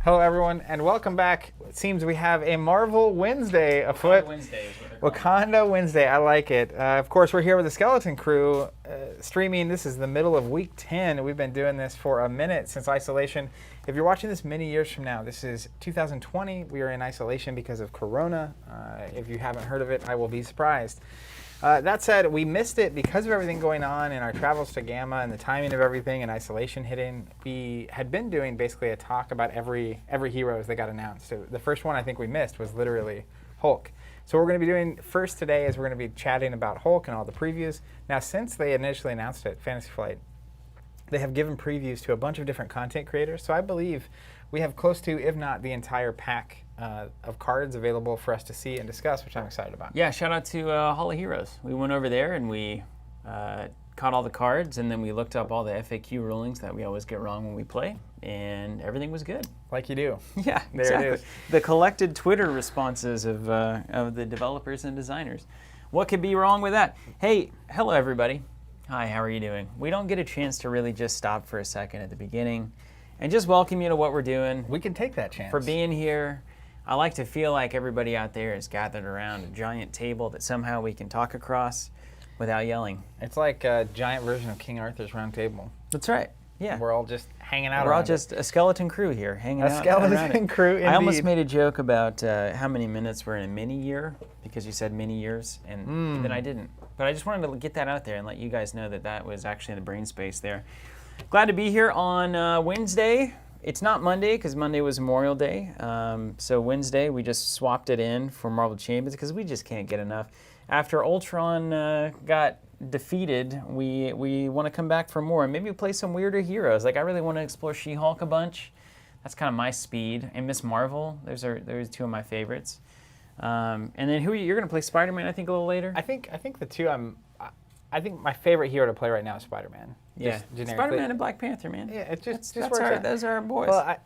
Hello, everyone, and welcome back. It seems we have a Marvel Wednesday afoot. Wakanda Wednesday is what they're calling Wakanda Wednesday, I like it. Of course, we're here with the Skeleton Crew, streaming. This is the middle of week 10. We've been doing this for a minute since isolation. If you're watching this many years from now, this is 2020. We are in isolation because of Corona. If you haven't heard of it, I will be surprised. That said, we missed it because of everything going on in our travels to Gamma and the timing of everything and isolation hitting. We had been doing basically a talk about every hero as they got announced. So the first one I think we missed was literally Hulk. So what we're going to be doing first today is we're going to be chatting about Hulk and all the previews. Now, since they initially announced it, Fantasy Flight, they have given previews to a bunch of different content creators. So I believe we have close to, if not the entire pack of cards available for us to see and discuss, which I'm excited about. Yeah, shout out to Hall of Heroes. We went over there and we caught all the cards, and then we looked up all the FAQ rulings that we always get wrong when we play, and everything was good. Like you do. Yeah, There exactly. it is. The collected Twitter responses of the developers and designers. What could be wrong with that? Hey, hello everybody. Hi, how are you doing? We don't get a chance to really just stop for a second at the beginning and just welcome you to what we're doing. We can take that chance. For being here. I like to feel like everybody out there is gathered around a giant table that somehow we can talk across without yelling. It's like a giant version of King Arthur's Round Table. That's right. Yeah. We're all just hanging out We're all around just a skeleton crew here, hanging out. A skeleton crew, indeed. I almost made a joke about how many minutes we're in a mini year because you said mini years, and then I didn't. But I just wanted to get that out there and let you guys know that that was actually in the brain space there. Glad to be here on Wednesday. It's not Monday because Monday was Memorial Day. So Wednesday we just swapped it in for Marvel Champions because we just can't get enough. After Ultron got defeated, we want to come back for more and maybe play some weirder heroes. Like I really want to explore She-Hulk a bunch. That's kind of my speed. And Miss Marvel. Those are two of my favorites. And then you're going to play Spider-Man? I think a little later. I think the two I think my favorite hero to play right now is Spider-Man. Yeah, Spider-Man and Black Panther, man. Yeah, it just that's works out. Those are our boys. Well,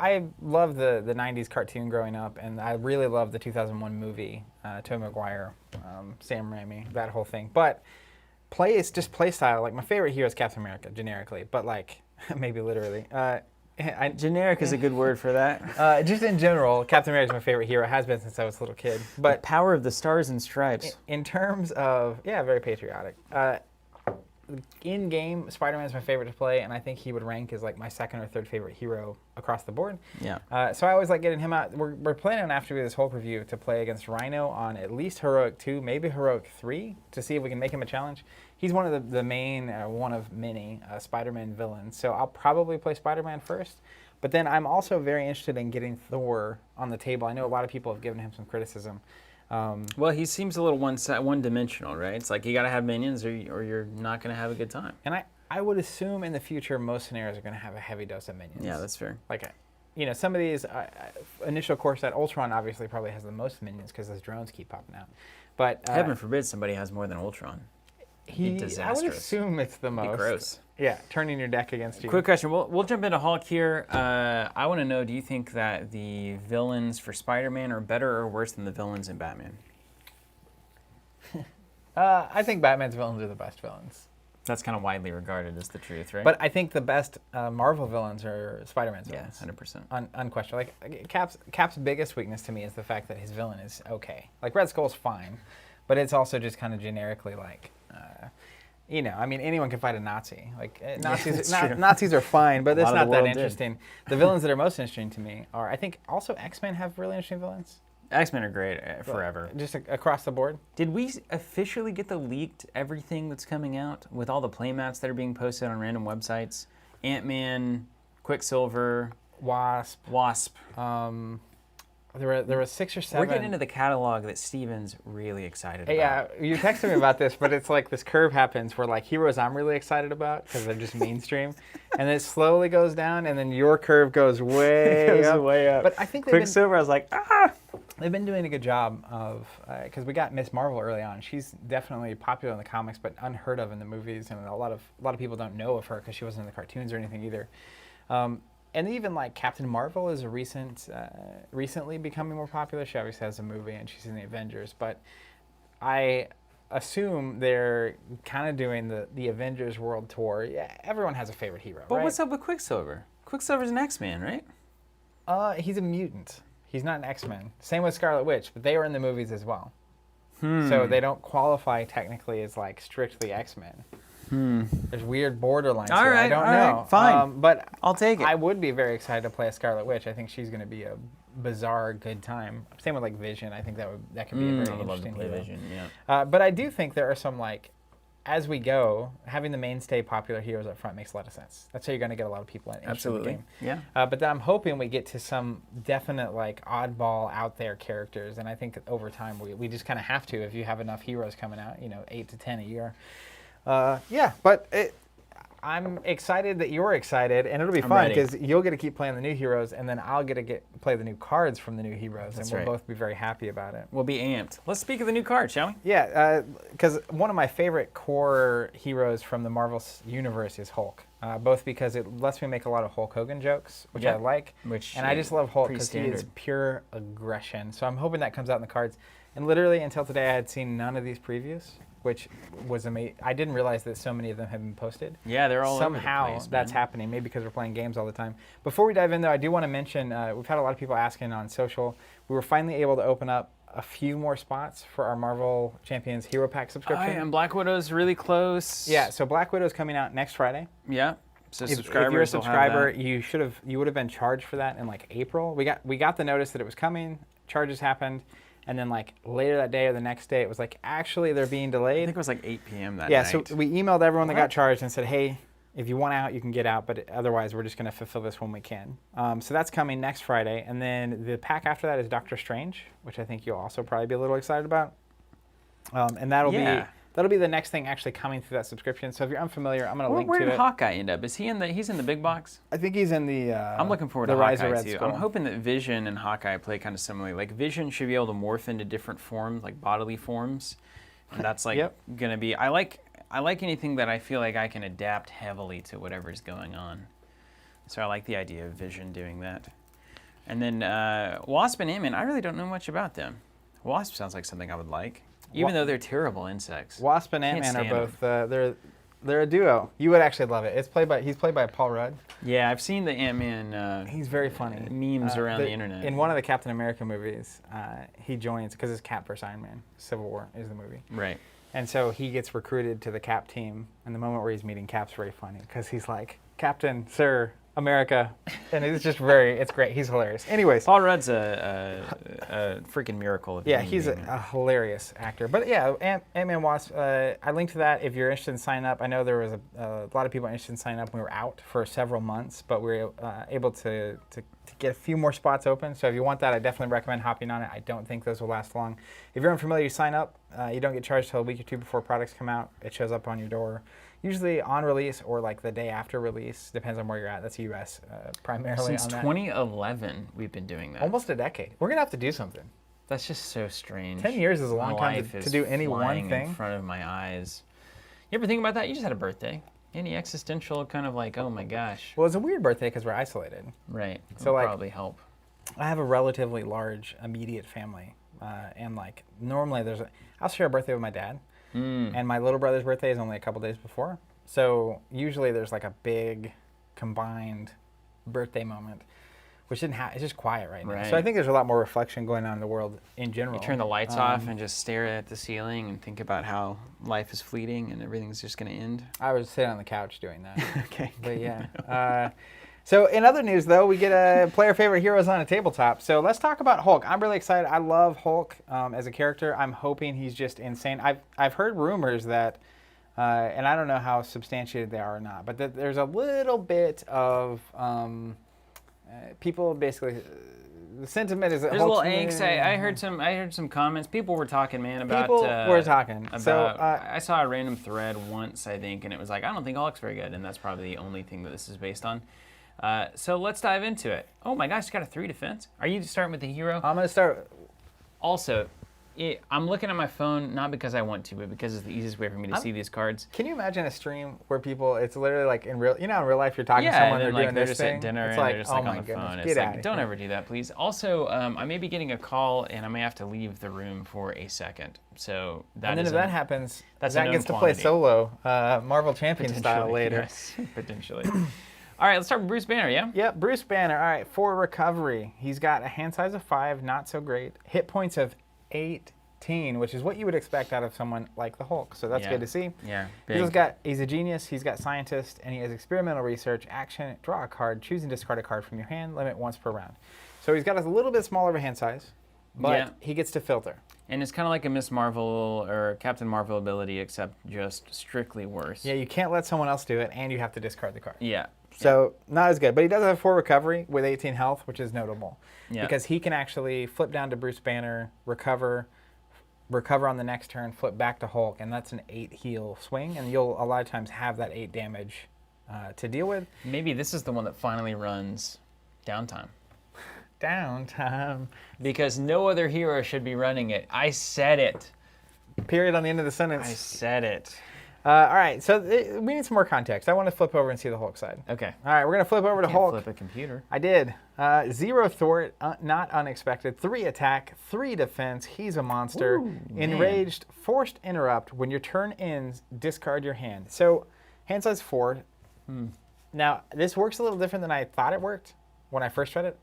I love the 90s cartoon growing up, and I really love the 2001 movie, Tobey Maguire, Sam Raimi, that whole thing. But play style. Like my favorite hero is Captain America, generically, but like maybe literally. Generic is a good word for that. Just in general, Captain America is my favorite hero. It has been since I was a little kid. But the power of the stars and stripes. In terms of, yeah, very patriotic. In-game, Spider-Man is my favorite to play, and I think he would rank as like my second or third favorite hero across the board. Yeah. So I always like getting him out. We're planning after we do this Hulk review to play against Rhino on at least Heroic 2, maybe Heroic 3, to see if we can make him a challenge. He's one of the main, one of many Spider-Man villains. So I'll probably play Spider-Man first. But then I'm also very interested in getting Thor on the table. I know a lot of people have given him some criticism. Well, he seems a little one-dimensional, right? It's like you got to have minions or you're not going to have a good time. And I would assume in the future most scenarios are going to have a heavy dose of minions. Yeah, that's fair. Like, some of these initial core set, Ultron obviously probably has the most minions because those drones keep popping out. But heaven forbid somebody has more than Ultron. I would assume it's the most. It'd be gross. Yeah, turning your deck against you. Quick question. We'll jump into Hulk here. I want to know, do you think that the villains for Spider-Man are better or worse than the villains in Batman? I think Batman's villains are the best villains. That's kind of widely regarded as the truth, right? But I think the best Marvel villains are Spider-Man's villains. Yeah, 100%. Unquestioned. Like Cap's biggest weakness to me is the fact that his villain is okay. Like Red Skull's fine, but it's also just kind of generically like... anyone can fight a Nazi. Like Nazis are fine, but it's not that interesting. The villains that are most interesting to me are, I think, also X-Men have really interesting villains. X-Men are great forever. Just across the board. Did we officially get the leaked everything that's coming out with all the playmats that are being posted on random websites? Ant-Man, Quicksilver, Wasp. There were 6 or 7. We're getting into the catalog that Steven's really excited about. Yeah, you texted me about this, but it's like this curve happens where like heroes I'm really excited about because they're just mainstream, and it slowly goes down, and then your curve goes way up. But I think Quicksilver, I was like, they've been doing a good job of, because we got Miss Marvel early on. She's definitely popular in the comics, but unheard of in the movies, and a lot of people don't know of her because she wasn't in the cartoons or anything either. And even like Captain Marvel is recently becoming more popular. She obviously has a movie and she's in the Avengers, but I assume they're kind of doing the Avengers World Tour. Yeah, everyone has a favorite hero, But right? what's up with Quicksilver? Quicksilver's an X-Man, right? He's a mutant. He's not an X-Men. Same with Scarlet Witch, but they were in the movies as well. So they don't qualify technically as like strictly X-Men. There's weird borderlines All here. right, I don't all know. right, fine. But I'll take it. I would be very excited to play a Scarlet Witch. I think she's going to be a bizarre good time. Same with like Vision. I think that could be a very I would love to interesting play hero. Vision, yeah. But I do think there are some like, as we go, having the mainstay popular heroes up front makes a lot of sense. That's how you're going to get a lot of people interested in the game. Yeah. But then I'm hoping we get to some definite like oddball out there characters, and I think over time we just kind of have to if you have enough heroes coming out, 8 to 10 a year. I'm excited that you're excited, and it'll be fun because you'll get to keep playing the new heroes, and then I'll get to play the new cards from the new heroes, and we'll both be very happy about it. We'll be amped. Let's speak of the new card, shall we? Yeah, because one of my favorite core heroes from the Marvel universe is Hulk, both because it lets me make a lot of Hulk Hogan jokes, which I like, and I just love Hulk because he is pure aggression. So I'm hoping that comes out in the cards. And literally until today, I had seen none of these previews, which was amazing. I didn't realize that so many of them have been posted. Yeah, they're all somehow over the place, that's happening. Maybe because we're playing games all the time. Before we dive in, though, I do want to mention we've had a lot of people asking on social. We were finally able to open up a few more spots for our Marvel Champions Hero Pack subscription. And Black Widow's really close. Yeah, so Black Widow's coming out next Friday. Yeah. So if you're a subscriber, you would have been charged for that in like April. We got the notice that it was coming. Charges happened. And then like later that day or the next day, it was like, actually, they're being delayed. I think it was like 8 p.m. that night. Yeah, so we emailed everyone that got charged and said, hey, if you want out, you can get out, but otherwise we're just going to fulfill this when we can. So that's coming next Friday. And then the pack after that is Doctor Strange, which I think you'll also probably be a little excited about. And that'll be the next thing actually coming through that subscription. So if you're unfamiliar, I'm going to link to it. Where did Hawkeye end up? Is he he's in the big box? I think he's in the I'm looking forward to Hawkeye too. I'm hoping that Vision and Hawkeye play kind of similarly. Like Vision should be able to morph into different forms, like bodily forms. And that's like going to be, I like anything that I feel like I can adapt heavily to whatever's going on. So I like the idea of Vision doing that. And then Wasp and Ant-Man, I really don't know much about them. Wasp sounds like something I would like. Even though they're terrible insects. Wasp and Ant-Man are both, they're a duo. You would actually love it. He's played by Paul Rudd. Yeah, I've seen the Ant-Man he's very funny. Memes around the internet. In one of the Captain America movies, he joins, because it's Cap vs. Iron Man. Civil War is the movie. Right. And so he gets recruited to the Cap team, and the moment where he's meeting Cap's very funny, because he's like, Captain, Sir, America, and it's just it's great. He's hilarious. Anyways, Paul Rudd's a freaking miracle. Yeah, he's a hilarious actor. But yeah, Ant-Man Wasp, I linked to that if you're interested in signing up. I know there was a lot of people interested in signing up. We were out for several months, but we were able to get a few more spots open. So if you want that, I definitely recommend hopping on it. I don't think those will last long. If you're unfamiliar, you sign up. You don't get charged till a week or two before products come out. It shows up on your door. Usually on release or like the day after release, depends on where you're at. That's US primarily. Since 2011, we've been doing that. Almost a decade. We're gonna have to do something. That's just so strange. 10 years is a long time to do any one thing. In front of my eyes. You ever think about that? You just had a birthday. Any existential kind of like, oh my gosh. Well, it's a weird birthday because we're isolated. Right. So like, probably help. I have a relatively large immediate family, and like normally I'll share a birthday with my dad. And my little brother's birthday is only a couple days before. So usually there's like a big combined birthday moment, which didn't happen. It's just quiet right now. So I think there's a lot more reflection going on in the world in general. You turn the lights off and just stare at the ceiling and think about how life is fleeting and everything's just going to end. I was sitting on the couch doing that. Okay. But yeah. So in other news, though, we get a player favorite heroes on a tabletop. So let's talk about Hulk. I'm really excited. I love Hulk as a character. I'm hoping he's just insane. I've heard rumors that, and I don't know how substantiated they are or not, but that there's a little bit of people basically. The sentiment is that there's Hulk's a little angst. I heard some comments. People were talking, man, about. People were talking. I saw a random thread once, I think, and it was like, I don't think Hulk's very good, and that's probably the only thing that this is based on. So let's dive into it. Oh my gosh, you got a 3 defense. Are you starting with the hero? I'm going to start. Also, I'm looking at my phone, not because I want to, but because it's the easiest way for me to see these cards. Can you imagine a stream where people, it's literally like in real life you're talking to someone, they're doing they're this just thing. at dinner it's and like, they're just like oh on my the phone. goodness, It's get like, out don't here. ever do that, please. Also, I may be getting a call and I may have to leave the room for a second. So that and then if that happens, that's Zach gets to play solo, Marvel Champion style later. Yes, potentially. All right, let's start with Bruce Banner, yeah? Yep, Bruce Banner. All right, for recovery, he's got a hand size of 5, not so great. Hit points of 18, which is what you would expect out of someone like the Hulk. So that's good to see. Yeah, He's a genius. He's got scientist, and he has experimental research, action, draw a card, choose and discard a card from your hand, limit once per round. So he's got a little bit smaller of a hand size, but he gets to filter. And it's kind of like a Miss Marvel or Captain Marvel ability, except just strictly worse. Yeah, you can't let someone else do it, and you have to discard the card. Yeah. So not as good, but he does have 4 recovery with 18 health, which is notable. Yeah. Because he can actually flip down to Bruce Banner, recover on the next turn, flip back to Hulk, and that's an 8 heal swing, and you'll a lot of times have that 8 damage to deal with. Maybe this is the one that finally runs downtime. Downtime. Because no other hero should be running it. I said it. Period on the end of the sentence. I said it. All right, so we need some more context. I want to flip over and see the Hulk side. Okay. All right, we're going to flip over to Hulk. Flip a computer. I did. 0 thwart, not unexpected. 3 attack, 3 defense. He's a monster. Ooh, Enraged, forced interrupt. When your turn ends, discard your hand. So, hand size 4. Now, this works a little different than I thought it worked when I first read it.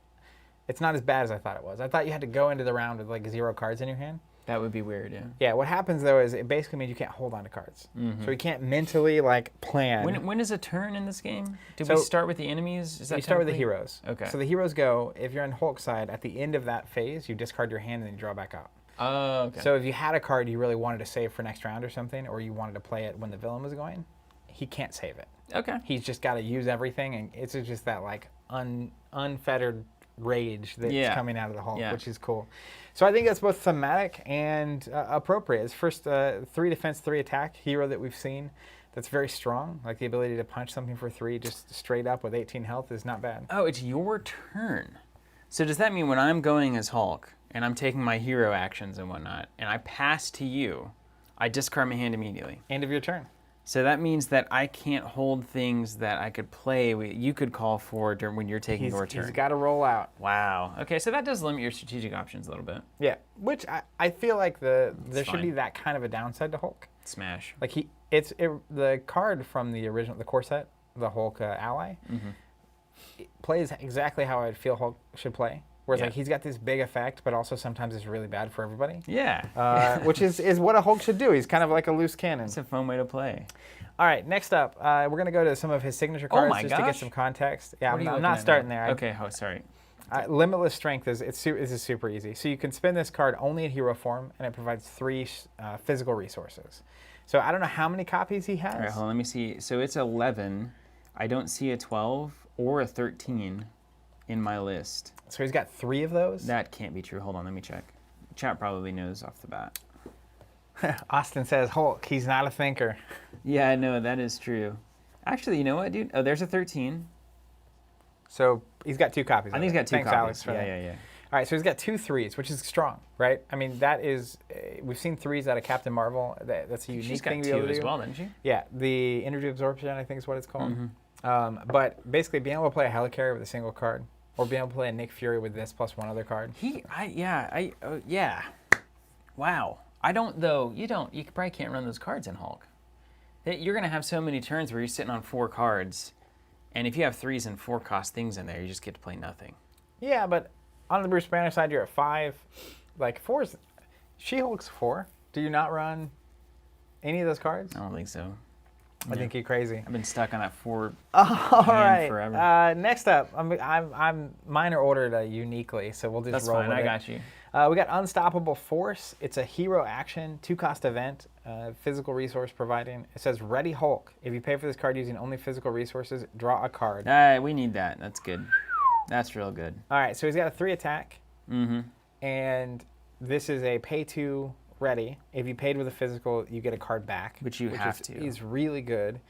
It's not as bad as I thought it was. I thought you had to go into the round with like 0 cards in your hand. That would be weird, yeah. Yeah, what happens though is it basically means you can't hold on to cards. So you can't mentally like plan. When is a turn in this game? Do So we start with the enemies? Is that you start with the technically- heroes. Okay. So the heroes go, if you're on Hulk side, at the end of that phase, you discard your hand and then you draw back out. Oh, okay. So if you had a card you really wanted to save for next round or something, or you wanted to play it when the villain was going, he can't save it. Okay. He's just got to use everything, and it's just that like unfettered rage that's coming out of the Hulk, which is cool. So I think that's both thematic and appropriate. It's first 3 defense, 3 attack hero that we've seen that's very strong. Like the ability to punch something for 3 just straight up with 18 health is not bad. Oh, it's your turn. So does that mean when I'm going as Hulk and I'm taking my hero actions and whatnot, and I pass to you, I discard my hand immediately? End of your turn. So that means that I can't hold things that I could play. You could call for during when you're taking your turn. He's got to roll out. Wow. Okay, so that does limit your strategic options a little bit. Yeah, which I feel like there should fine. be that kind of a downside to Hulk. Smash. Like the card from the core set, the Hulk ally, it plays exactly how I'd feel Hulk should play. Whereas like he's got this big effect, but also sometimes it's really bad for everybody. Yeah. Which is what a Hulk should do. He's kind of like a loose cannon. It's a fun way to play. All right, next up, we're going to go to some of his signature cards my just to get gosh. some context. Yeah, What are you I'm looking not at starting now? there. Okay, sorry. Limitless Strength is super easy. So you can spin this card only in hero form, and it provides 3 physical resources. So I don't know how many copies he has. All right, hold on, let me see. So it's 11. I don't see a 12 or a 13 in my list. So he's got 3 of those? That can't be true. Hold on, let me check. Chat probably knows off the bat. Austin says, Hulk, he's not a thinker. Yeah, I know, that is true. Actually, you know what, dude? Oh, there's a 13. So he's got 2 copies. I think he's got 2 Thanks, copies. Alex, for that. Yeah. All right, so he's got 2 3s, which is strong, right? I mean, that is, we've seen 3s out of Captain Marvel. That's a unique She's got thing to be able 2 to as do. well, didn't she? Yeah, the energy absorption, I think is what it's called. But basically, being able to play a helicarrier with a single card, or being able to play a Nick Fury with this plus 1 other card. Yeah. Wow. I don't, though, you probably can't run those cards in Hulk. You're going to have so many turns where you're sitting on 4 cards, and if you have 3s and 4 cost things in there, you just get to play nothing. Yeah, but on the Bruce Banner side, you're at 5. Like, 4's, She-Hulk's 4. Do you not run any of those cards? I don't think so. I think you're crazy. I've been stuck on that 4 All hand right. forever. Next up, mine are ordered uniquely, so we'll just That's roll fine, with I it. got you. We got Unstoppable Force. It's a hero action, 2-cost event, physical resource providing. It says Ready Hulk. If you pay for this card using only physical resources, draw a card. We need that. That's good. That's real good. All right, so he's got a 3 attack, Mm-hmm. and this is a pay 2 ready. If you paid with a physical, you get a card back. Which you have to. Is really good.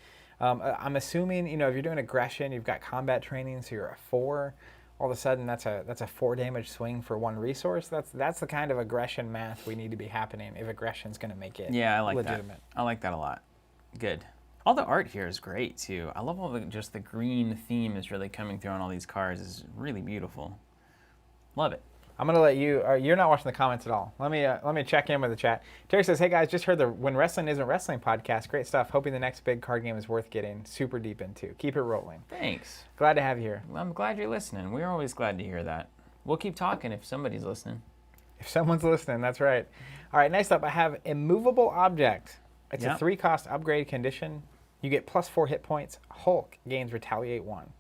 I'm assuming, if you're doing aggression, you've got combat training, so you're a 4. All of a sudden, that's a 4 damage swing for 1 resource. That's the kind of aggression math we need to be happening if aggression's going to make it Yeah, I like legitimate. that. I like that a lot. Good. All the art here is great, too. I love all just the green theme is really coming through on all these cards. It's really beautiful. Love it. I'm gonna let you. You're not watching the comments at all. Let me check in with the chat. Terry says, "Hey guys, just heard the When Wrestling Isn't Wrestling podcast. Great stuff. Hoping the next big card game is worth getting super deep into. Keep it rolling. Thanks. Glad to have you here. Well, I'm glad you're listening. We're always glad to hear that. We'll keep talking if somebody's listening. If someone's listening, that's right. All right, next up, I have Immovable Object. It's a 3-cost upgrade condition. You get +4 hit points. Hulk gains Retaliate 1.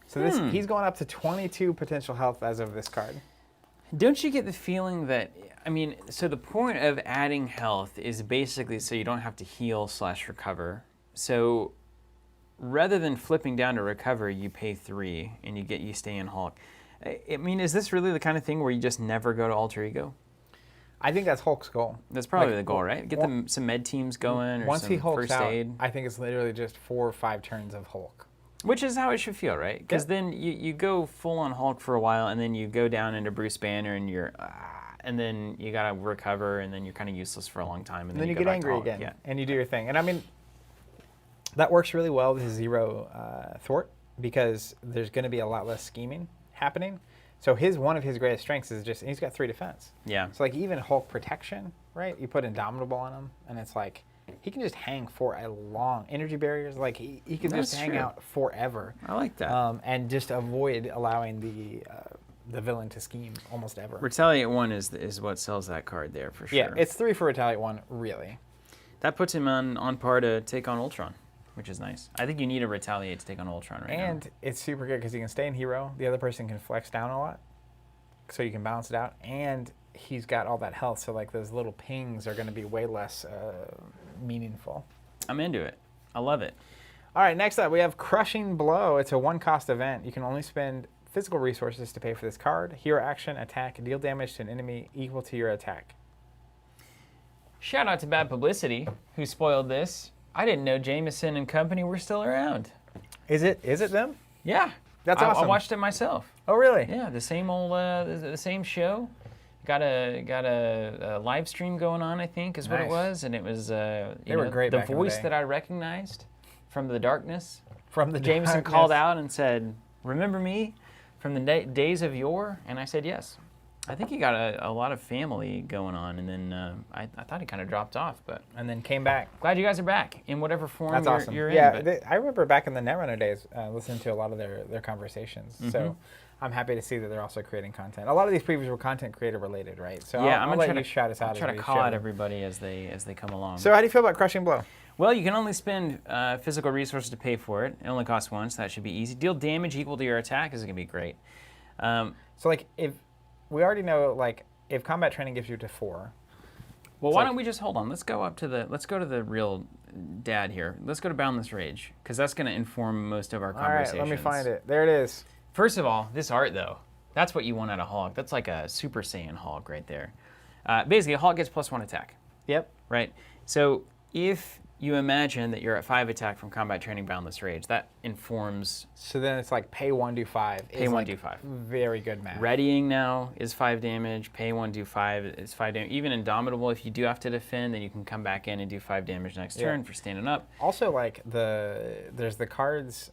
So he's going up to 22 potential health as of this card. Don't you get the feeling that, I mean, so the point of adding health is basically so you don't have to heal/recover. So rather than flipping down to recover, you pay 3 and you stay in Hulk. I mean, is this really the kind of thing where you just never go to Alter Ego? I think that's Hulk's goal. That's probably the goal, right? Get them some med teams going or once some he Hulks first out, aid. I think it's literally just 4 or 5 turns of Hulk. Which is how it should feel, right? Because then you go full on Hulk for a while, and then you go down into Bruce Banner, and and then you gotta recover, and then you're kind of useless for a long time, and then you go get back angry to Hulk. again, Yeah. and you do your thing. And I mean, that works really well with Zero Thwart because there's going to be a lot less scheming happening. So one of his greatest strengths is just he's got 3 defense. Yeah. So like even Hulk protection, right? You put Indomitable on him, and it's like he can just hang for a long energy barriers. Like he can just hang out forever. I like that. And just avoid allowing the villain to scheme almost ever. Retaliate 1 is what sells that card there for sure. Yeah, it's 3 for Retaliate 1, really. That puts him on par to take on Ultron, which is nice. I think you need a Retaliate to take on Ultron right now. And it's super good because he can stay in hero. The other person can flex down a lot, so you can balance it out. And he's got all that health, so like those little pings are going to be way less meaningful. I'm into it. I love it. All right, next up we have Crushing Blow. It's a 1-cost event. You can only spend physical resources to pay for this card. Hero action, attack, deal damage to an enemy equal to your attack. Shout out to Bad Publicity, who spoiled this. I didn't know Jameson and company were still around. Is it them? Yeah. That's awesome. I watched it myself. Oh, really? Yeah, the same old, the same show. Got a live stream going on, I think, is what it was, and it was they were great the back in the voice day. that I recognized from the darkness. From the Jameson darkness. called out and said, "Remember me from the days of yore?" And I said, "Yes." I think he got a lot of family going on, and then I thought he kind of dropped off, but and then came back. glad you guys are back in whatever form That's awesome. you're yeah, in. I remember back in the Netrunner days listening to a lot of their conversations. Mm-hmm. So I'm happy to see that they're also creating content. A lot of these previews were content creator related, right? So yeah, I'll let you shout us out. I'll try as to we call show. out everybody as they come along. So how do you feel about Crushing Blow? Well, you can only spend physical resources to pay for it. It only costs 1, so that should be easy. Deal damage equal to your attack is going to be great. So like if we already know like if combat training gives you to 4. Well, why don't we just hold on? Let's go to the real dad here. Let's go to Boundless Rage because that's going to inform most of our conversations. All right, let me find it. There it is. First of all, this art though, that's what you want out of Hulk. That's like a Super Saiyan Hulk right there. Basically, Hulk gets +1 attack. Yep. Right. So if you imagine that you're at 5 attack from combat training Boundless Rage, that informs. So then it's like pay 1, do 5. Pay 1, do 5. Very good math. Readying now is 5 damage. Pay 1, do 5 is 5 damage. Even Indomitable, if you do have to defend, then you can come back in and do 5 damage next turn for standing up. Also, like there's the cards.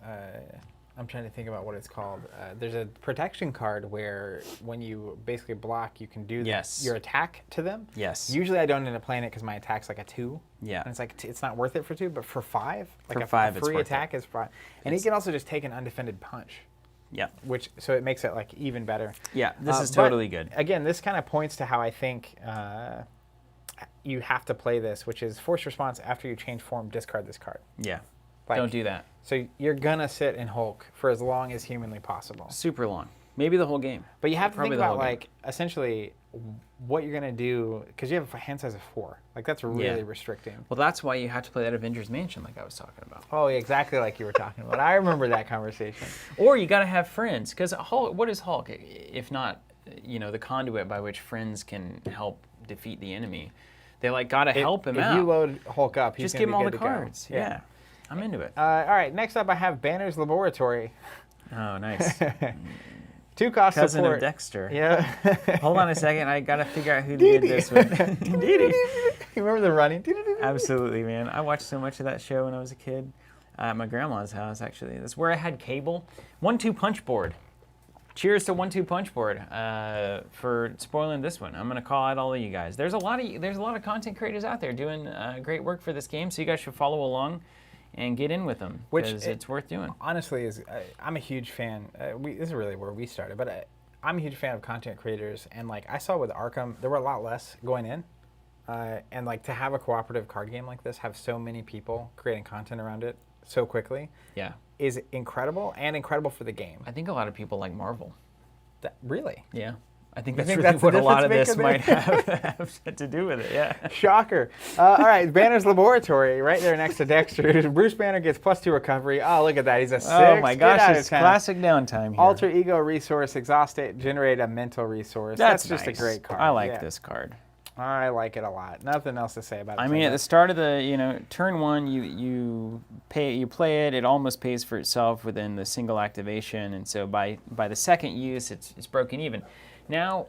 I'm trying to think about what it's called. There's a protection card where when you basically block, you can do your attack to them. Yes. Usually I don't end up playing it because my attack's like a 2. Yeah. And it's like it's not worth it for 2, but for 5, like for 5, a it's free worth attack is 5. And he can also just take an undefended punch. Yeah. So it makes it like even better. Yeah, this is totally good. Again, this kind of points to how I think you have to play this, which is force response after you change form, discard this card. Yeah. Like, don't do that. So you're gonna sit in Hulk for as long as humanly possible. Super long. Maybe the whole game. But you have to think Probably the about whole game. like essentially what you're gonna do because you have a hand size of 4. Like that's really restricting. Well, that's why you have to play that Avengers Mansion like I was talking about. Oh, yeah, exactly like you were talking about. I remember that conversation. Or you got to have friends because Hulk. What is Hulk if not, the conduit by which friends can help defeat the enemy? They like got to help him out. If you load Hulk up, he's just give him all the good to cards. go. Yeah. I'm into it. All right, next up I have Banner's Laboratory. Oh, nice. 2 cost Cousin support. of Dexter. Yeah. Hold on a second. I got to figure out who did this with. You remember the running? Absolutely, man. I watched so much of that show when I was a kid. At my grandma's house, actually. That's where I had cable. 1-2 punch board. cheers to 1-2 Punch Board for spoiling this one. I'm gonna call out all of you guys. There's a lot of content creators out there doing great work for this game, so you guys should follow along and get in with them because it's worth doing. Honestly, I'm a huge fan. This is really where we started, but I'm a huge fan of content creators, and like I saw with Arkham, there were a lot less going in, and like to have a cooperative card game like this, have so many people creating content around it so quickly, Yeah. is incredible and incredible for the game. I think a lot of people like Marvel. Really? Yeah. I think You that's think really that's the what a lot of difference this maker might have to do with it, yeah. Shocker. All right, Banner's Laboratory, right there next to Dexter's. Bruce Banner gets +2 recovery. Oh, look at that. He's a 6. Oh my Get gosh, out of it's town. classic downtime here. Alter ego resource, exhaust state, generate a mental resource. That's just nice. a great card. I like Yeah. this card. I like it a lot. Nothing else to say about it. I mean, at the start of the, turn 1, you play it. It almost pays for itself within the single activation, and so by the second use, it's broken even. Now,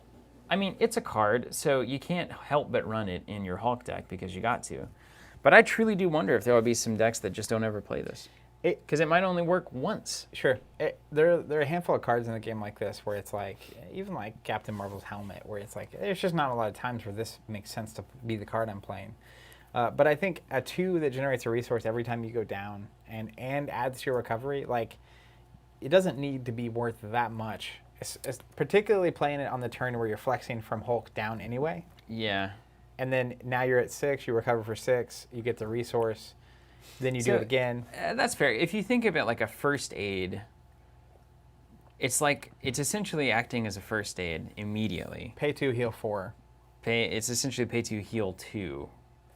I mean, it's a card, so you can't help but run it in your Hulk deck because you got to. But I truly do wonder if there will be some decks that just don't ever play this, because it might only work once. Sure. There are a handful of cards in a game like this where it's like, even like Captain Marvel's Helmet, where it's like, there's just not a lot of times where this makes sense to be the card I'm playing. But I think a 2 that generates a resource every time you go down and adds to your recovery, like, it doesn't need to be worth that much. It's particularly playing it on the turn where you're flexing from Hulk down anyway. Yeah. And then now you're at 6, you recover for 6, you get the resource, then you do it again. That's fair. If you think of it like a first aid, it's essentially acting as a first aid immediately. Pay 2, heal 4. It's essentially pay 2, heal 2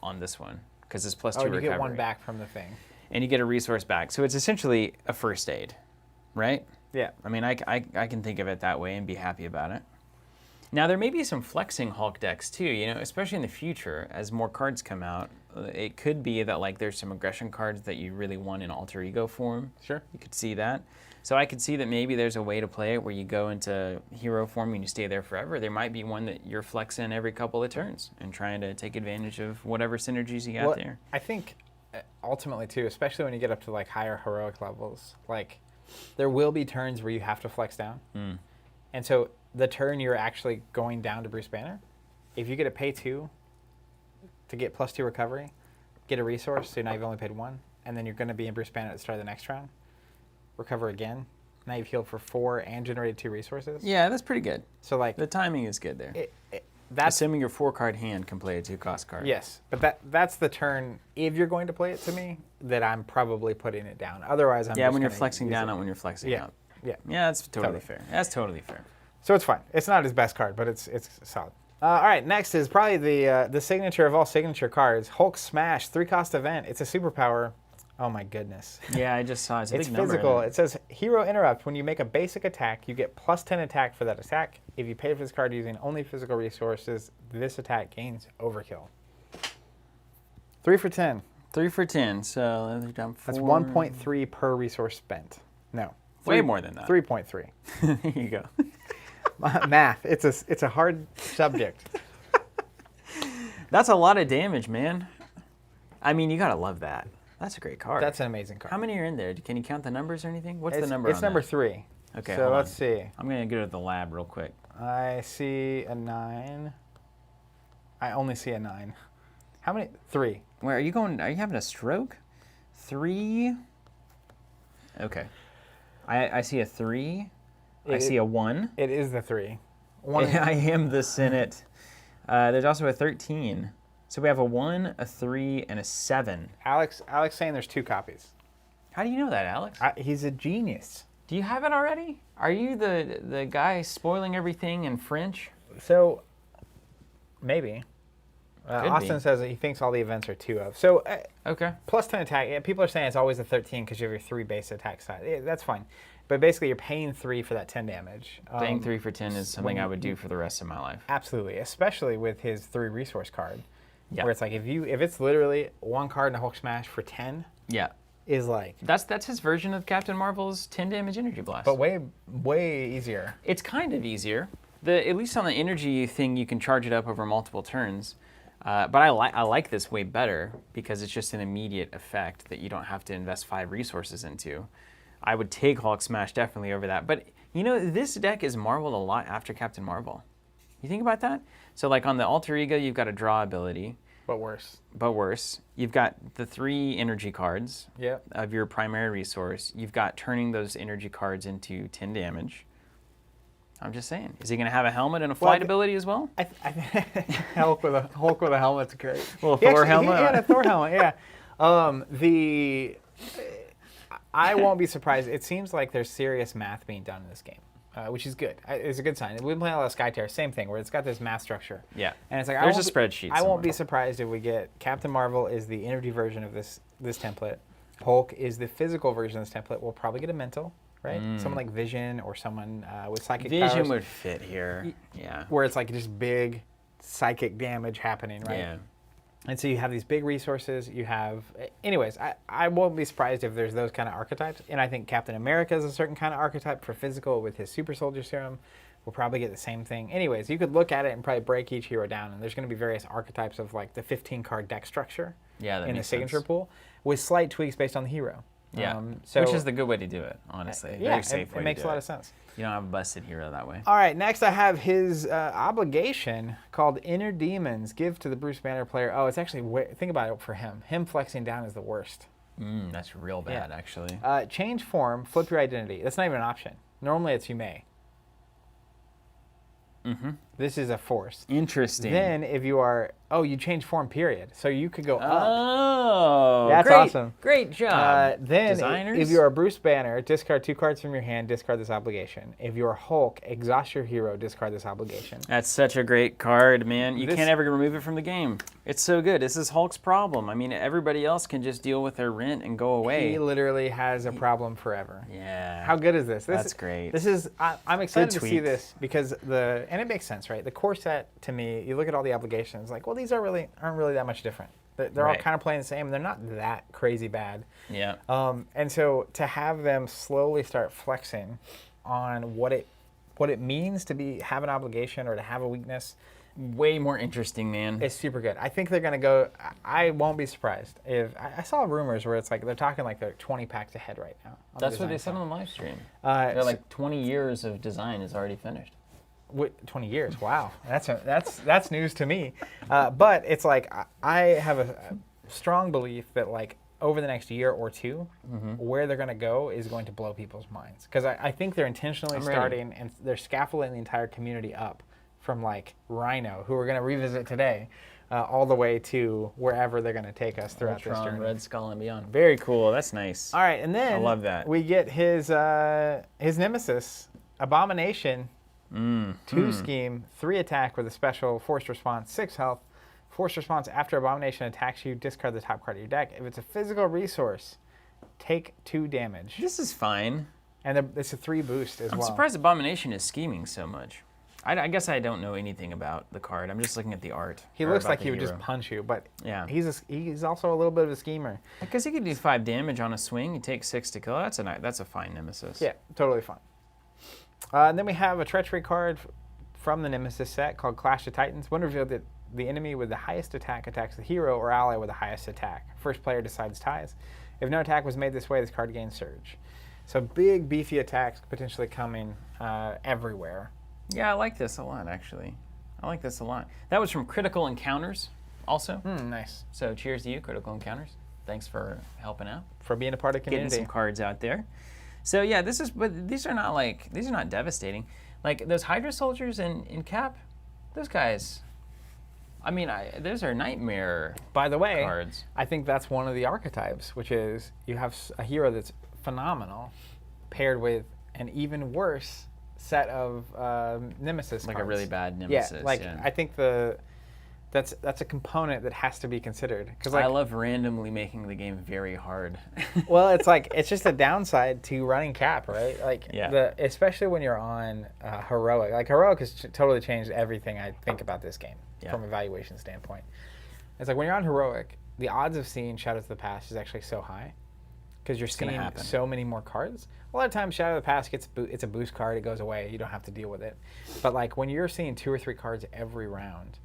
on this one because it's +2 and you recovery. get 1 back from the thing. And you get a resource back. So it's essentially a first aid, right? Yeah. I mean, I can think of it that way and be happy about it. Now, there may be some flexing Hulk decks too, especially in the future as more cards come out. It could be that like there's some aggression cards that you really want in alter ego form. Sure. You could see that. So I could see that maybe there's a way to play it where you go into hero form and you stay there forever. There might be one that you're flexing every couple of turns and trying to take advantage of whatever synergies you got there. I think ultimately too, especially when you get up to like higher heroic levels, like there will be turns where you have to flex down. And so the turn you're actually going down to Bruce Banner, if you get a pay 2 to get +2 recovery, get a resource, so now you've only paid 1, and then you're going to be in Bruce Banner at the start of the next round, recover again. Now you've healed for 4 and generated 2 resources. Yeah, that's pretty good. So like The timing is good there. that's Assuming your 4-card hand can play a 2-cost card. yes, but that's the turn if you're going to play it to me that I'm probably putting it down. Otherwise, I'm just when you're gonna flexing use down, it. not when you're flexing Yeah. up. Yeah. Yeah, that's totally Totally. fair. That's totally fair. So it's fine. It's not his best card, but it's solid. All right, next is probably the signature of all signature cards, Hulk Smash, 3-cost event. It's a superpower. Oh my goodness. Yeah, I just saw it. It's physical. It says Hero Interrupt. When you make a basic attack, you get +10 attack for that attack. If you pay for this card using only physical resources, this attack gains overkill. 3 for 10. 3 for 10. So let's jump 4. That's 1.3 per resource spent. No. Way more than that. 3.3. There you go. Math. It's a hard subject. That's a lot of damage, man. I mean, you gotta love that. That's a great card. That's an amazing card. How many are in there? Can you count the numbers or anything? What's the number It's on number that? 3. Okay, So hold let's on. see. I'm gonna go to the lab real quick. I see a 9. I only see a 9. How many? 3. Where are you going? Are you having a stroke? 3. Okay. I see a 3. I see a 1. It is the 3. 1. I am the Senate. There's also a 13. So we have a 1, a 3, and a 7. Alex saying there's 2 copies. How do you know that, Alex? He's a genius. Do you have it already? Are you the guy spoiling everything in French? So, maybe. Could Austin be. says that he thinks all the events are 2 of. So, Okay. +10 attack. Yeah, people are saying it's always a 13 because you have your 3 base attack side. Yeah, that's fine. But basically, you're paying 3 for that 10 damage. Paying 3 for 10 is something when I would do for the rest of my life. Absolutely, especially with his 3 resource card. Yeah. Where it's like, if it's literally 1 card in a Hulk Smash for 10, Yeah. is like, That's his version of Captain Marvel's 10 damage energy blast. but way easier. It's kind of easier. At least on the energy thing, you can charge it up over multiple turns. But I like this way better because it's just an immediate effect that you don't have to invest 5 resources into. I would take Hulk Smash definitely over that. But You know, this deck is marveled a lot after Captain Marvel. You think about that? So like on the Alter Ego, you've got a draw ability. But worse. But worse. You've got the 3 energy cards Yep. of your primary resource. You've got turning those energy cards into 10 damage. I'm just saying. Is he going to have a helmet and a flight ability as well? Hulk with a helmet's great. Little Thor helmet? He had a Thor helmet, yeah. I won't be surprised. It seems like there's serious math being done in this game, which is good. It's a good sign. We've been playing a lot of Skytear, same thing, where it's got this math structure. Yeah. And it's like there's a spreadsheet. I won't be surprised if we get Captain Marvel is the energy version of this template. Hulk is the physical version of this template. We'll probably get a mental, right? Someone like Vision or someone with psychic powers. Vision would fit here. Yeah. Where it's like just big psychic damage happening, right? Yeah. And so you have these big resources. You have, anyways, I won't be surprised if there's those kind of archetypes. And I think Captain America is a certain kind of archetype for physical with his super soldier serum. We'll probably get the same thing. Anyways, you could look at it and probably break each hero down. And there's going to be various archetypes of like the 15 card deck structure in the signature pool with slight tweaks based on the hero. Yeah, which is the good way to do it, honestly. Yeah, Very safe way it makes to do a lot of sense. You don't have a busted hero that way. All right, next I have his obligation called Inner Demons. Give to the Bruce Banner player. Oh, it's actually, think about it for him. Him flexing down is the worst. That's real bad, actually. Change form, flip your identity. That's not even an option. Normally it's you may. This is a force. Interesting. Then if you are, you change form, period. So you could go up. Oh, that's great, awesome. Great job. Then Designers? if you are Bruce Banner, discard 2 cards from your hand, discard this obligation. If you are Hulk, exhaust your hero, discard this obligation. That's such a great card, man. You can't ever remove it from the game. It's so good. This is Hulk's problem. I mean, everybody else can just deal with their rent and go away. He literally has a problem forever. Yeah. How good is this? That's great. This is, I'm excited to see tweak. this because and it makes sense, right? The core set, to me, you look at all the obligations, like, well, these aren't really that much different. They're all kind of playing the same. They're not that crazy bad. Yeah. And so to have them slowly start flexing on what it means to have an obligation or to have a weakness, way more interesting, man. it's super good. I think they're going to go. I won't be surprised if I saw rumors where it's like they're talking like they're 20 packs ahead right now. That's what they said on the live stream. They're like 20 years of design is already finished. 20 years, wow, that's news to me. But it's like I have a strong belief that like over the next year or two, where they're going to go is going to blow people's minds. Because I think they're intentionally starting and they're scaffolding the entire community up from like Rhino, who we're going to revisit today, all the way to wherever they're going to take us throughout this journey. Red Skull and beyond. Very cool. That's nice. All right, and then I love that. we get his nemesis, Abomination. 2 scheme, 3 attack with a special, forced response, 6 health. Forced response after Abomination attacks you, discard the top card of your deck. If it's a physical resource, take 2 damage. This is fine. And it's a 3 boost as well. I'm surprised Abomination is scheming so much. I guess I don't know anything about the card. I'm just looking at the art. He looks like he would just punch you, but yeah, he's also a little bit of a schemer. Because he could do 5 damage on a swing. You take 6 to kill. That's a fine nemesis. Yeah, totally fine. And then we have a treachery card from the Nemesis set called Clash of Titans. When revealed, that the enemy with the highest attack attacks the hero or ally with the highest attack. First player decides ties. If no attack was made this way, this card gains Surge. So big, beefy attacks potentially coming everywhere. Yeah, I like this a lot, actually. I like this a lot. That was from Critical Encounters also. Nice. So cheers to you, Critical Encounters. Thanks for helping out. For being a part of the community. Getting some cards out there. So yeah, but these are not devastating. Like those Hydra soldiers in Cap, those guys, I mean, those are nightmare By the way, cards. I think that's one of the archetypes, which is you have a hero that's phenomenal paired with an even worse set of nemesis Like cards. a really bad nemesis. Yeah, I think that's a component that has to be considered. Because I love randomly making the game very hard. Well, it's just a downside to running Cap, right? Like, yeah. Especially when you're on Heroic. Like, Heroic has totally changed everything I think about this game from a valuation standpoint. It's like when you're on Heroic, the odds of seeing Shadows of the Past is actually so high because you're seeing so many more cards. A lot of times, Shadow of the Past it's a boost card. It goes away. You don't have to deal with it. But like when you're seeing 2 or 3 cards every round,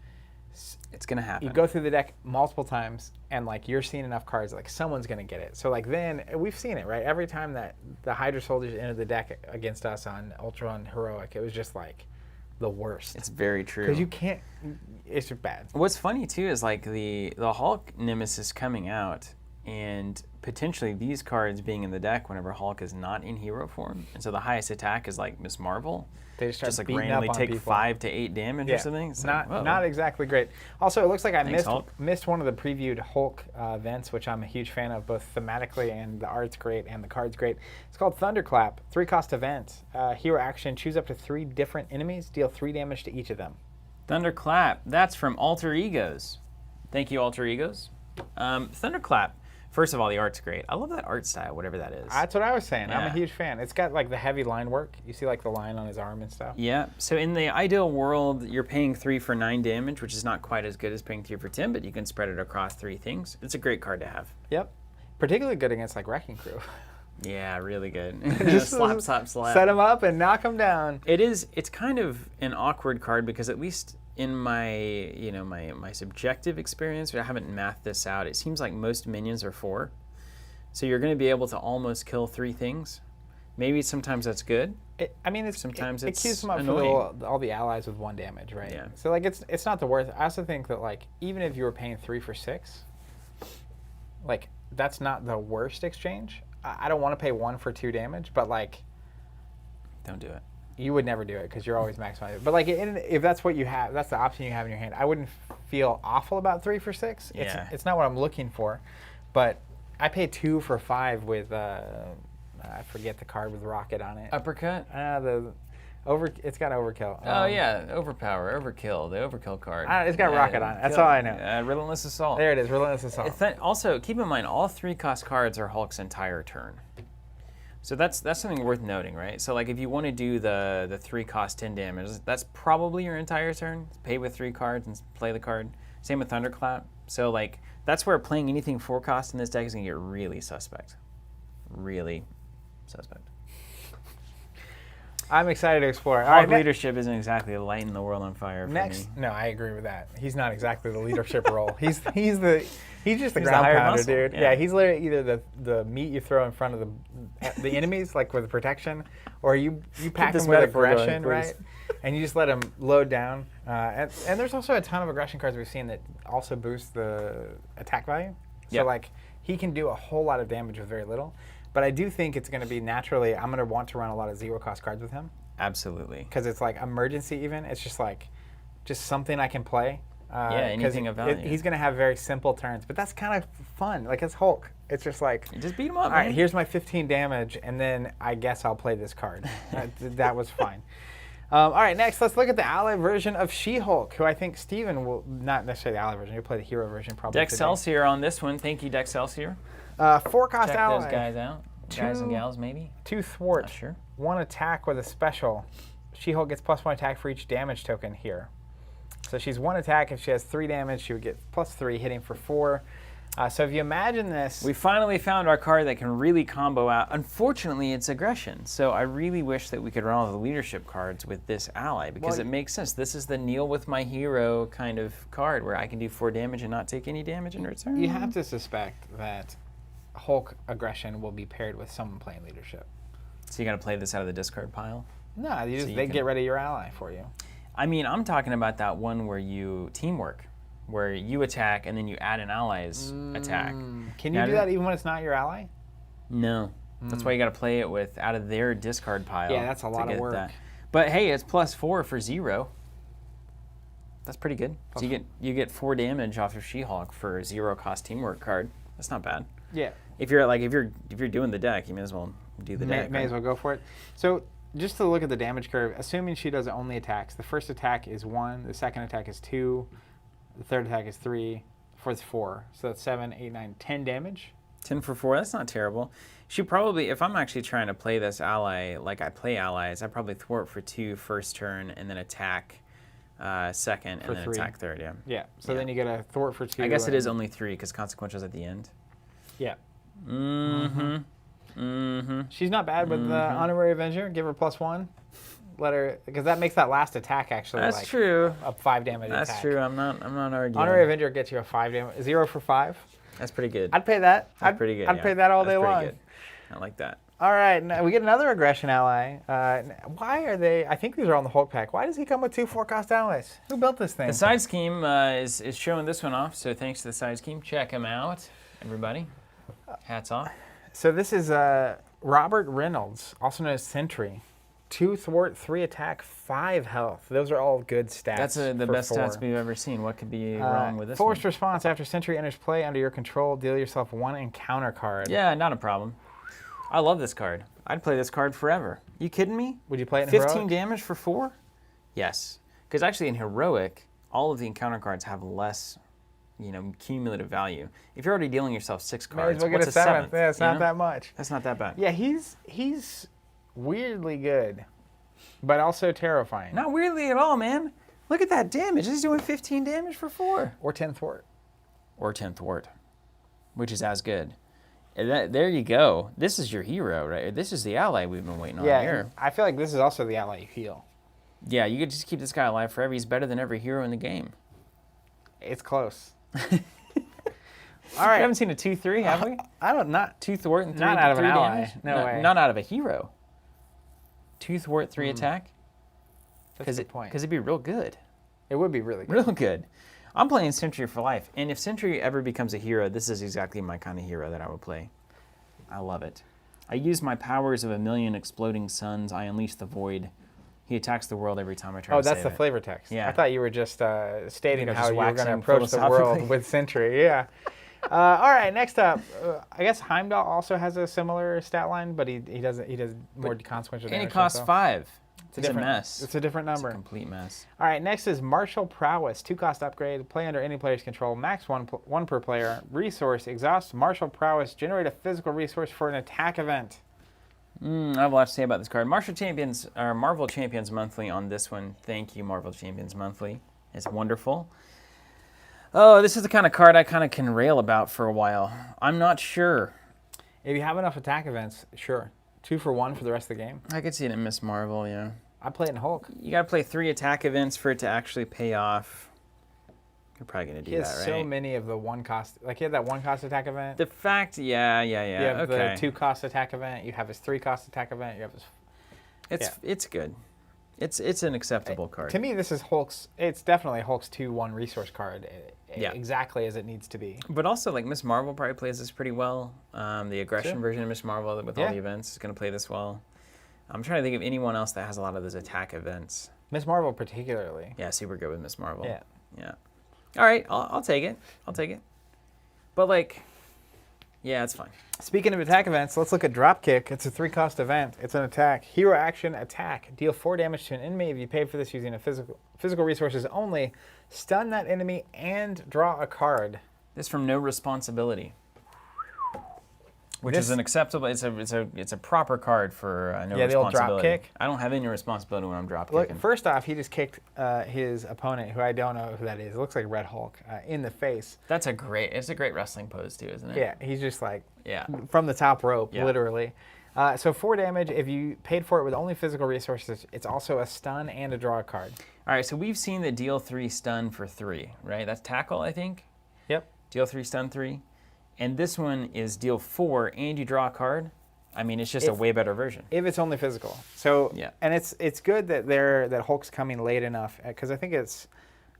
It's gonna happen. You go through the deck multiple times, and like you're seeing enough cards, like someone's gonna get it. So like then we've seen it, right? Every time that the Hydra Soldiers entered the deck against us on Ultron Heroic, it was just like the worst. It's very true. Because you can't. It's just bad. What's funny too is like the Hulk Nemesis coming out, and potentially these cards being in the deck whenever Hulk is not in hero form, and so the highest attack is like Miss Marvel. They just start like beating randomly up on take people. 5 to 8 damage or something. It's Not exactly great. Also, it looks like I Thanks, Hulk. missed one of the previewed Hulk events, which I'm a huge fan of, both thematically and the art's great and the card's great. It's called Thunderclap, 3-cost event. Hero action: choose up to 3 different enemies, deal 3 damage to each of them. Thunderclap. That's from Alter Egos. Thank you, Alter Egos. Thunderclap. First of all, the art's great. I love that art style, whatever that is. That's what I was saying. I'm Yeah. a huge fan. It's got like the heavy line work. You see like the line on his arm and stuff. Yeah. So in the ideal world, you're paying 3 for 9 damage, which is not quite as good as paying 3 for 10, but you can spread it across 3 things. It's a great card to have. Yep. Particularly good against like Wrecking Crew. Yeah, really good. Just slap, slap, slap. Set him up and knock him down. It's kind of an awkward card because at least in my, my subjective experience, I haven't mathed this out. It seems like most minions are 4. So you're going to be able to almost kill 3 things. Maybe sometimes that's good. Sometimes it's it keeps them up annoying. for all the allies with 1 damage, right? Yeah. So like it's not the worth. I also think that like even if you were paying 3 for 6, like that's not the worst exchange. I don't want to pay 1 for 2 damage, but like Don't do it. you would never do it because you're always maximizing. But like if that's what you have, that's the option you have in your hand. I wouldn't feel awful about 3 for 6. Yeah. It's not what I'm looking for, but I paid 2 for 5 with I forget the card with Rocket on it. Uppercut? It's got Overkill. Oh yeah, Overpower, Overkill, the Overkill card. It's got Rocket on it. That's all I know. Relentless Assault. There it is, Relentless Assault. Also, keep in mind, all 3-cost cards are Hulk's entire turn. So that's something worth noting, right? So like if you want to do the 3-cost 10 damage, that's probably your entire turn. Pay with 3 cards and play the card. Same with Thunderclap. So like that's where playing anything 4-cost in this deck is gonna get really suspect. Really suspect. I'm excited to explore. All Hulk right, leadership isn't exactly lighting the world on fire for me. no, I agree with that. He's not exactly the leadership role. He's just the the ground higher pounder, muscle, dude. yeah. Yeah, he's literally either the meat you throw in front of the enemies, like with protection, or you pack this them with metaphor going, aggression, please. right? And you just let him load down. And there's also a ton of aggression cards we've seen that also boost the attack value. So Yep. like he can do a whole lot of damage with very little. But I do think it's going to be naturally, I'm going to want to run a lot of 0-cost cards with him. Absolutely. Because it's like emergency even. It's just something I can play. Anything of value. He's going to have very simple turns. But that's kind of fun. Like it's Hulk. It's just like, You just beat him up, all right, man. here's my 15 damage, and then I guess I'll play this card. That was fine. All right, next, let's look at the ally version of She-Hulk, who I think Steven will, not necessarily the ally version, he'll play the hero version probably today. Dexcelsior on this one. Thank you, Dexcelsior. 4-cost Check ally. those guys out. Guys and gals, maybe. 2 thwart. Not sure. 1 attack with a special. She-Hulk gets +1 attack for each damage token here. So she's 1 attack. If she has 3 damage, she would get +3, hitting for 4. So if you imagine this... We finally found our card that can really combo out. Unfortunately, it's aggression. So I really wish that we could run all the leadership cards with this ally because it makes sense. This is the kneel with my hero kind of card where I can do 4 damage and not take any damage in return. You have to suspect that Hulk aggression will be paired with someone playing leadership. So you got to play this out of the discard pile? No, they can- get rid of your ally for you. I mean, I'm talking about that one where you teamwork, where you attack and then you add an ally's attack. Can you do that even when it's not your ally? No. That's why you got to play it with out of their discard pile. Yeah, that's a lot to of get work. that. But hey, it's +4 for 0. That's pretty good. So you get 4 damage off of She-Hulk for a 0-cost teamwork card. That's not bad. Yeah. If you're doing the deck, you may as well do the deck. May as right? well go for it. So just to look at the damage curve, assuming she does only attacks, the first attack is 1, the second attack is 2, the third attack is 3, fourth is 4. So that's 7, 8, 9, 10 damage. 10 for 4, that's not terrible. She probably, if I'm actually trying to play this ally like I play allies, I probably thwart for 2 first turn and then attack second For and then 3. attack third, yeah. Yeah. So Yeah. then you get a thwart for 2. I guess it is only 3 because consequential's at the end. Yeah. Mm-hmm. Mm-hmm. She's not bad with the Honorary Avenger. Give her +1. let her, because that makes that last attack actually That's like true. a 5 damage That's attack. true. I'm not arguing. Honorary Avenger gets you a 5 damage, 0 for 5. That's pretty good. I'd pay that. That's pretty good. I'd pay that all That's day pretty long. Good. I like that. All right, now we get another aggression ally. Why are they? I think these are on the Hulk pack. Why does he come with 2 4-cost allies? Who built this thing? The side scheme is showing this one off, so thanks to the side scheme. Check him out, everybody. Hats off. So this is Robert Reynolds, also known as Sentry. 2 thwart, 3 attack, 5 health. Those are all good stats. That's the for best 4. stats we've ever seen. What could be wrong with this Forced one? response after Sentry enters play under your control, deal yourself 1 encounter card. Yeah, not a problem. I love this card. I'd play this card forever. You kidding me? Would you play it in 15 Heroic? damage for 4? Yes. Because actually in Heroic, all of the encounter cards have less, cumulative value. If you're already dealing yourself 6 May cards, as well get what's a a 7th. 7th? Yeah, it's not that much. That's not that bad. Yeah, he's weirdly good, but also terrifying. Not weirdly at all, man. Look at that damage. He's doing 15 damage for 4. Or 10 thwart. Or 10 thwart, which is as good. And there you go. This is your hero, right? This is the ally we've been waiting on Yeah, here. and I feel like this is also the ally you heal. Yeah, you could just keep this guy alive forever. He's better than every hero in the game. It's close. All We right. haven't seen a 2-3, have we? I don't not 2 thwart and 3 Not out of an 3 ally. damage? No way. Not out of a hero. 2 thwart, 3 attack? That's a good point. Because it'd be real good. It would be really good. Real good. I'm playing Sentry for life. And if Sentry ever becomes a hero, this is exactly my kind of hero that I would play. I love it. I use my powers of 1,000,000 exploding suns. I unleash the void. He attacks the world every time I try Oh, to that's save the it. flavor text. Yeah. I thought you were just stating I was how just you were going to waxing approach the world philosophically. with Sentry. Yeah. All right, next up, I guess Heimdall also has a similar stat line, but he does more consequential damage. And it costs so 5. It's a different- mess. It's a different It's a number. complete mess. All right, next is Martial Prowess, 2-cost upgrade, play under any player's control, max one per player, resource, exhaust Martial Prowess, generate a physical resource for an attack event. I have a lot to say about this card. Marvel Champions Monthly on this one. Thank you, Marvel Champions Monthly. It's wonderful. Oh, this is the kind of card I kind of can rail about for a while. I'm not sure. If you have enough attack events, sure. 2 for 1 for the rest of the game. I could see it in Miss Marvel, yeah. I play it in Hulk. You got to play 3 attack events for it to actually pay off. You're probably going to do He has that, right? so many of the 1-cost. Like, he had that 1-cost attack event. The fact, yeah. You have Okay. the 2-cost attack event. You have his 3-cost attack event. You have his. It's good. It's an acceptable card. To me, this is Hulk's. It's definitely Hulk's 2/1 resource card. Yeah. Exactly as it needs to be. But also, like, Miss Marvel probably plays this pretty well. The aggression Sure. version of Miss Marvel with all the events is going to play this well. I'm trying to think of anyone else that has a lot of those attack events. Miss Marvel particularly. Yeah, super good with Miss Marvel. Yeah. All right, I'll take it. I'll take it. But, like, yeah, it's fine. Speaking of attack events, let's look at Dropkick. It's a 3-cost event. It's an attack. Hero action attack. Deal 4 damage to an enemy if you pay for this using a physical resources only. Stun that enemy and draw a card. This from No Responsibility, which is an acceptable. It's a proper card for No Yeah, the old Responsibility. Dropkick. I don't have any responsibility when I'm drop Look, kicking. first off, he just kicked his opponent, who I don't know who that is. It looks like Red Hulk, in the face. It's a great wrestling pose too, isn't it? Yeah, he's just like Yeah. from the top rope, Yeah. literally. So 4 damage. If you paid for it with only physical resources, it's also a stun and a draw card. All right, so we've seen the deal 3 stun for 3, right? That's tackle, I think. Yep. Deal 3 stun 3, and this one is deal 4 and you draw a card. I mean, it's just a way better version. If it's only physical. So Yeah. and it's good that Hulk's coming late enough, because I think it's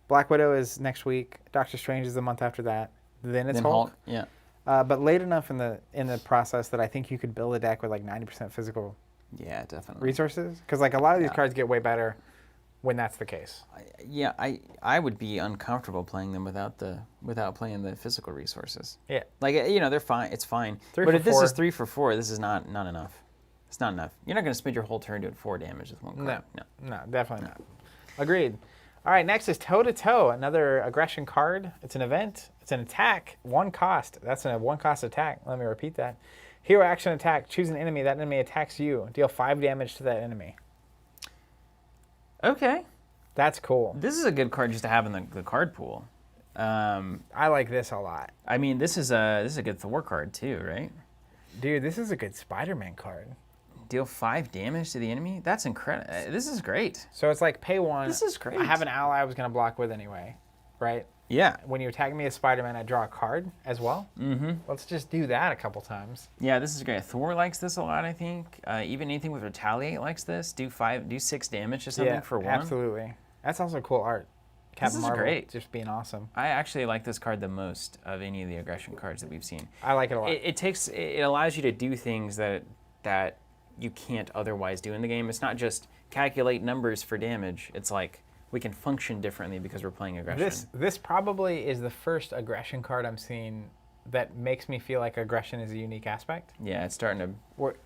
Black Widow is next week, Doctor Strange is the month after that, then it's Then Hulk. Yeah. But late enough in the process that I think you could build a deck with like 90% physical Yeah, definitely. resources, because like a lot of these cards get way better when that's the case. I would be uncomfortable playing them without playing the physical resources. Yeah. Like, they're fine. It's fine. 3 but for if this 4. is 3 for 4, this is not enough. It's not enough. You're not going to spend your whole turn doing 4 damage with one card. No, definitely not. Agreed. All right, next is Toe to Toe, another aggression card. It's an event. It's an attack. 1 cost. That's a 1-cost attack. Let me repeat that. Hero action attack. Choose an enemy. That enemy attacks you. Deal 5 damage to that enemy. Okay. That's cool. This is a good card just to have in the card pool. I like this a lot. I mean, this is a good Thor card too, right? Dude, this is a good Spider-Man card. deal 5 damage to the enemy? That's incredible. This is great. So it's like pay 1. This is great. I have an ally I was going to block with anyway, right? Yeah. When you attack me as Spider-Man, I draw a card as well. Mm-hmm. Let's just do that a couple times. Yeah, this is great. Thor likes this a lot, I think. Even anything with Retaliate likes this. Do 6 damage to something for 1. Absolutely. That's also cool art. Captain Marvel great. just being awesome. I actually like this card the most of any of the aggression cards that we've seen. I like it a lot. It allows you to do things that you can't otherwise do in the game. It's not just calculate numbers for damage. It's like we can function differently because we're playing aggression. This probably is the first aggression card I'm seeing that makes me feel like aggression is a unique aspect. Yeah, it's starting to...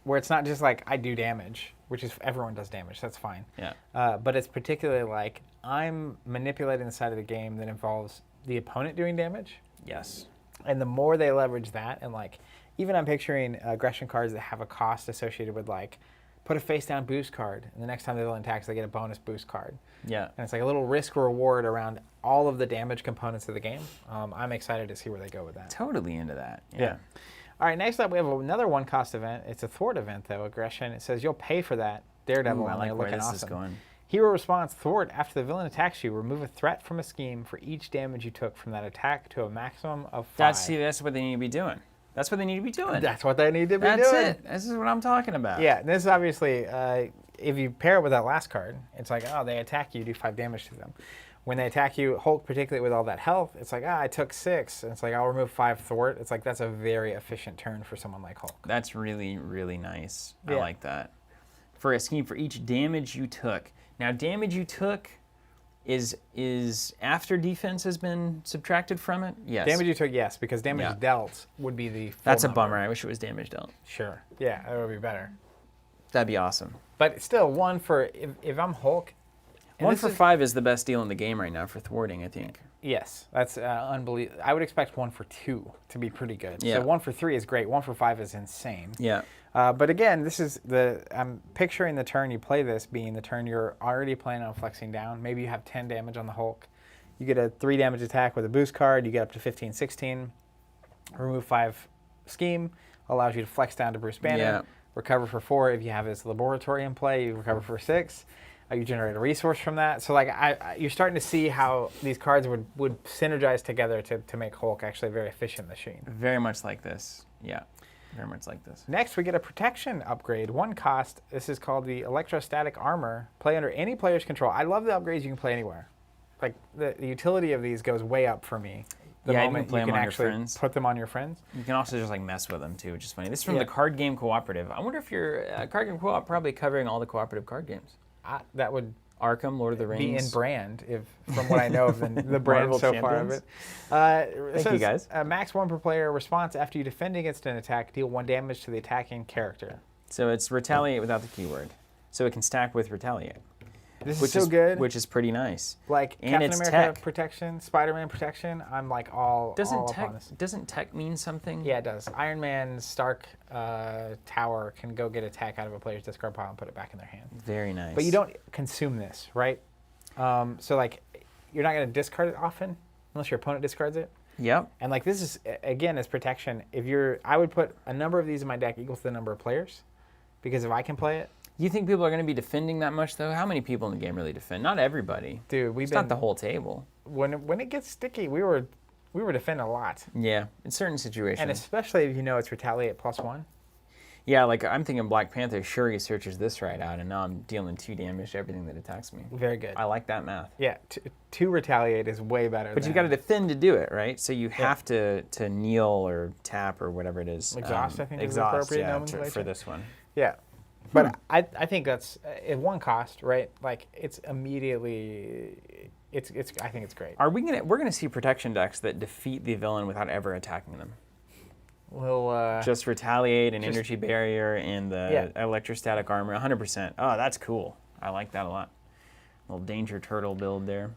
Where it's not just like I do damage, which is everyone does damage, that's fine. Yeah. But it's particularly like I'm manipulating the side of the game that involves the opponent doing damage. Yes. And the more they leverage that, and like even I'm picturing aggression cards that have a cost associated with like put a face down boost card, and the next time they villain attacks, they get a bonus boost card. Yeah. And it's like a little risk reward around all of the damage components of the game. I'm excited to see where they go with that. Totally into that. Yeah. All right, next up we have another 1-cost event. It's a thwart event though, aggression. It says you'll pay for that. Daredevil. Ooh, I like where this awesome. is going. Hero response, thwart. After the villain attacks you, remove a threat from a scheme for each damage you took from that attack to a maximum of 5. That's what they need to be doing. That's what they need to be doing. That's what they need to be doing. That's it. This is what I'm talking about. Yeah, this is obviously, if you pair it with that last card, it's like, oh, they attack you, do 5 damage to them. When they attack you, Hulk, particularly with all that health, it's like, I took 6. And it's like, I'll remove 5 thwart. It's like, that's a very efficient turn for someone like Hulk. That's really, really nice. Yeah. I like that. For a scheme for each damage you took. Now, damage you took is after defense has been subtracted from it? Yes. Damage you took, yes, because damage dealt would be the full That's a number. bummer. I wish it was damage dealt. Sure. Yeah, that would be better. That'd be awesome. But still, 1 for, if I'm Hulk. 1 for 5 is the best deal in the game right now for thwarting, I think. Yes, that's unbelievable. I would expect 1 for 2 to be pretty good. Yeah. So 1 for 3 is great. 1 for 5 is insane. Yeah. But again, this is I'm picturing the turn you play this being the turn you're already planning on flexing down. Maybe you have 10 damage on the Hulk. You get a 3 damage attack with a boost card. You get up to 15, 16. Remove 5 scheme. Allows you to flex down to Bruce Banner. Yeah. Recover for 4. If you have his laboratory in play, you recover for 6. You generate a resource from that. So like you're starting to see how these cards would synergize together to make Hulk actually a very efficient machine. Very much like this. Yeah. Very much like this. Next, we get a protection upgrade, 1 cost. This is called the Electrostatic Armor. Play under any player's control. I love the upgrades you can play anywhere. Like the utility of these goes way up for me. The moment you can actually put them on your friends. You can also just like mess with them too, which is funny. This is from Yeah. the Card Game Cooperative. I wonder if your card game co-op probably covering all the cooperative card games. That would Arkham, Lord of the Rings. be in brand, from what I know of the brand Marvel so far of Champions. it. Thank you, guys. Max 1 per player response after you defend against an attack, deal 1 damage to the attacking character. So it's retaliate without the keyword. So it can stack with retaliate. This is so good. Which is pretty nice. Like And Captain it's America tech. protection, Spider-Man protection, I'm like all up on this. Doesn't tech mean something? Yeah, it does. Iron Man Stark Tower can go get a tech out of a player's discard pile and put it back in their hand. Very nice. But you don't consume this, right? So like, you're not going to discard it often unless your opponent discards it. Yep. And like this is again as protection. I would put a number of these in my deck equal to the number of players, because if I can play it. You think people are going to be defending that much though? How many people in the game really defend? Not everybody. Dude, it's not the whole table. When it gets sticky, we were defending a lot. Yeah, in certain situations. And especially if you know it's retaliate +1. Yeah, like I'm thinking Black Panther, sure he searches this right out, and now I'm dealing 2 damage to everything that attacks me. Very good. I like that math. Yeah, 2 retaliate is way better. But you got to defend to do it, right? So you have to kneel or tap or whatever it is. Exhaust, I think, is the exhaust, appropriate yeah, nomenclature. for this one. Yeah. But I think that's at 1 cost, right? Like it's immediately, I think it's great. We're gonna see protection decks that defeat the villain without ever attacking them. We'll just retaliate and energy barrier and the electrostatic armor, 100%. Oh, that's cool. I like that a lot. Little danger turtle build there.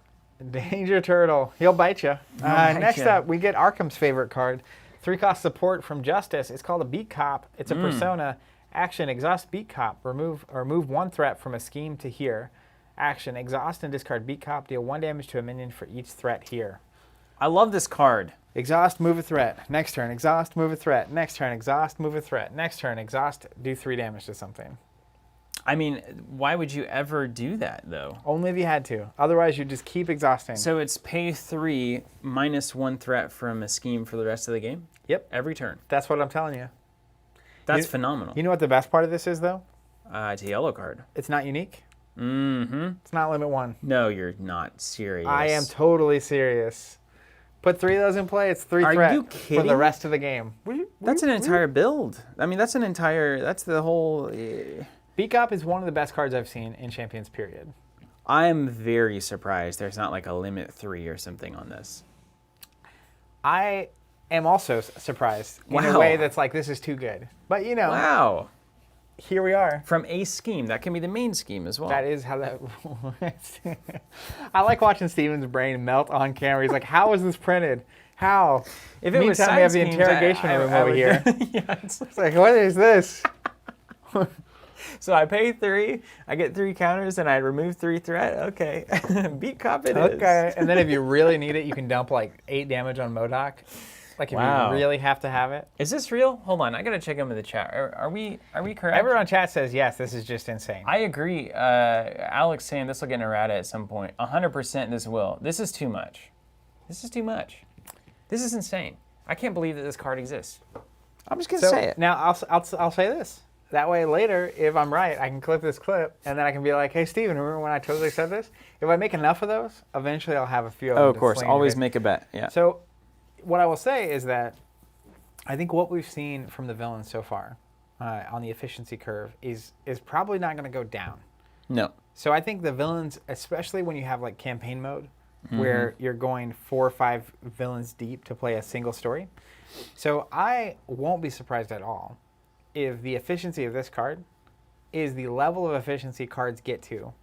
Danger turtle, he'll bite you. Next up, we get Arkham's favorite card, 3-cost support from Justice. It's called a Beat Cop. It's a persona. Action, exhaust Beat Cop. Remove 1 threat from a scheme to here. Action, exhaust and discard Beat Cop. Deal 1 damage to a minion for each threat here. I love this card. Exhaust, move a threat. Next turn, exhaust, move a threat. Next turn, exhaust, move a threat. Next turn, exhaust, do 3 damage to something. I mean, why would you ever do that, though? Only if you had to. Otherwise, you just keep exhausting. So it's pay 3 minus 1 threat from a scheme for the rest of the game? Yep. Every turn. That's what I'm telling you. That's phenomenal. You know what the best part of this is, though? It's a yellow card. It's not unique. Mm-hmm. It's not limit 1. No, you're not serious. I am totally serious. Put 3 of those in play, it's 3 Are threat you for kidding? the rest of the game. That's an entire build. I mean, that's the whole... Beak Up is one of the best cards I've seen in Champions, period. I am very surprised there's not like a limit 3 or something on this. I am also surprised in a way that's like, this is too good. But, you know, Wow. here we are. From a scheme. That can be the main scheme as well. That is how that works. I like watching Steven's brain melt on camera. He's like, how is this printed? How? If it was Meantime, we have side the schemes, interrogation I room over would- here. Yeah, It's like, what is this? so I pay 3, I get 3 counters, and I remove 3 threat. Okay. Beat Cop it is. Okay. And then if you really need it, you can dump like 8 damage on MODOK. Like if Wow. you really have to have it. Is this real? Hold on, I gotta check in with the chat. Are we correct? Everyone in chat says, yes, this is just insane. I agree. Alex saying this will get an errata at some point. 100% this will. This is too much. This is too much. This is insane. I can't believe that this card exists. I'm just gonna say it. Now, I'll say this. That way later, if I'm right, I can clip this clip, and then I can be like, hey, Steven, remember when I totally said this? If I make enough of those, eventually I'll have a few of them. Oh, of to course. sling in your Always face. make a bet. Yeah. So what I will say is that I think what we've seen from the villains so far on the efficiency curve is probably not going to go down. No. So I think the villains, especially when you have like campaign mode, where you're going 4 or 5 villains deep to play a single story. So I won't be surprised at all if the efficiency of this card is the level of efficiency cards get to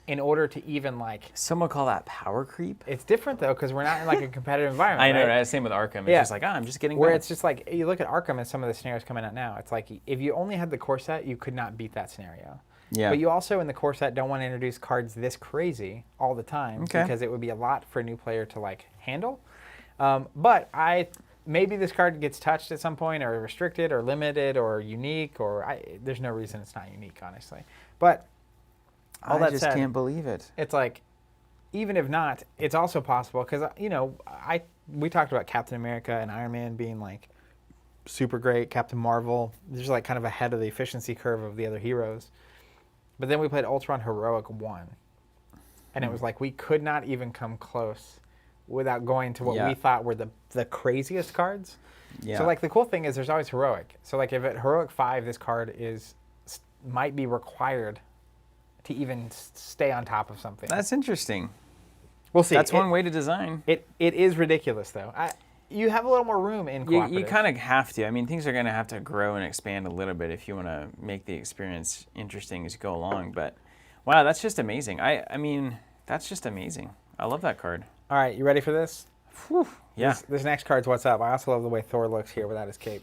in order to even like... Some would call that power creep. It's different though, because we're not in like a competitive environment. I know, right? right? Same with Arkham. It's Yeah. just like, I'm just getting Where better. it's just like, you look at Arkham and some of the scenarios coming out now, it's like, if you only had the core set, you could not beat that scenario. Yeah. But you also, in the core set, don't want to introduce cards this crazy all the time, Okay. because it would be a lot for a new player to like handle. But maybe this card gets touched at some point, or restricted, or limited, or unique, or there's no reason it's not unique, honestly. But all I that just said, can't believe it. it's like, even if not, it's also possible, because we talked about Captain America and Iron Man being like super great, Captain Marvel, just like kind of ahead of the efficiency curve of the other heroes. But then we played Ultron Heroic 1, and it was like we could not even come close without going to what we thought were the craziest cards. Yeah. So like the cool thing is there's always Heroic. So like if at Heroic 5 this card might be required to even stay on top of something. That's interesting. We'll see. That's one way to design. It is ridiculous though. You have a little more room in cooperative. You kind of have to. I mean, things are going to have to grow and expand a little bit if you want to make the experience interesting as you go along. But wow, that's just amazing. I mean, that's just amazing. I love that card. All right, you ready for this? Whew. Yeah. This next card's What's Up. I also love the way Thor looks here without his cape.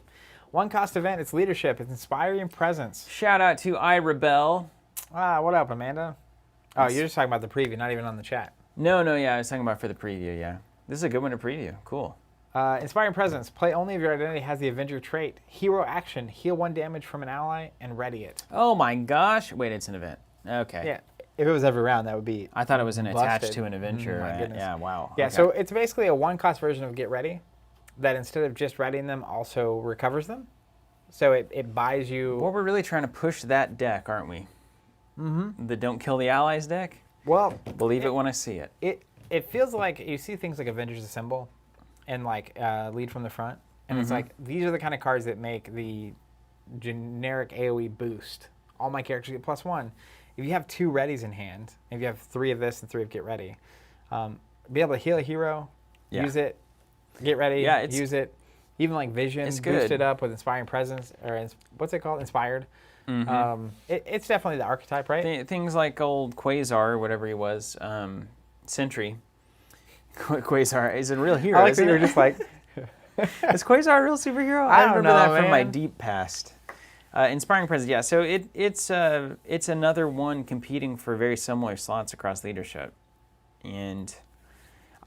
1 cost event, it's leadership, it's inspiring presence. Shout out to I Rebel. What up, Amanda? Oh, you're just talking about the preview, not even on the chat. No, yeah, I was talking about for the preview, yeah. This is a good one to preview. Cool. Inspiring presence, play only if your identity has the Avenger trait. Hero action, heal 1 damage from an ally and ready it. Oh my gosh. Wait, it's an event. Okay. Yeah, if it was every round, that would be I thought it was an attached busted. to an adventure. My goodness. Yeah, wow. Yeah, Okay. so it's basically a 1 cost version of Get Ready that instead of just readying them, also recovers them. So it buys you... Well, we're really trying to push that deck, aren't we? Mm-hmm. The Don't Kill the Allies deck? Well, Believe it when I see it. it feels like you see things like Avengers Assemble and like Lead from the Front, and it's like these are the kind of cards that make the generic AoE boost. All my characters get +1. If you have 2 readies in hand, if you have 3 of this and 3 of Get Ready, be able to heal a hero, use it, get ready, use it. Even like Vision, it's boost good. it up with Inspiring Presence, or what's it called? Inspired. It's definitely the archetype, right? Things like old Quasar, whatever he was, Sentry. Quasar is a real hero. I like that isn't you're it? just like, Is Quasar a real superhero? I don't remember know, that from my man. deep past. Inspiring Presence, yeah. So it's another one competing for very similar slots across leadership, and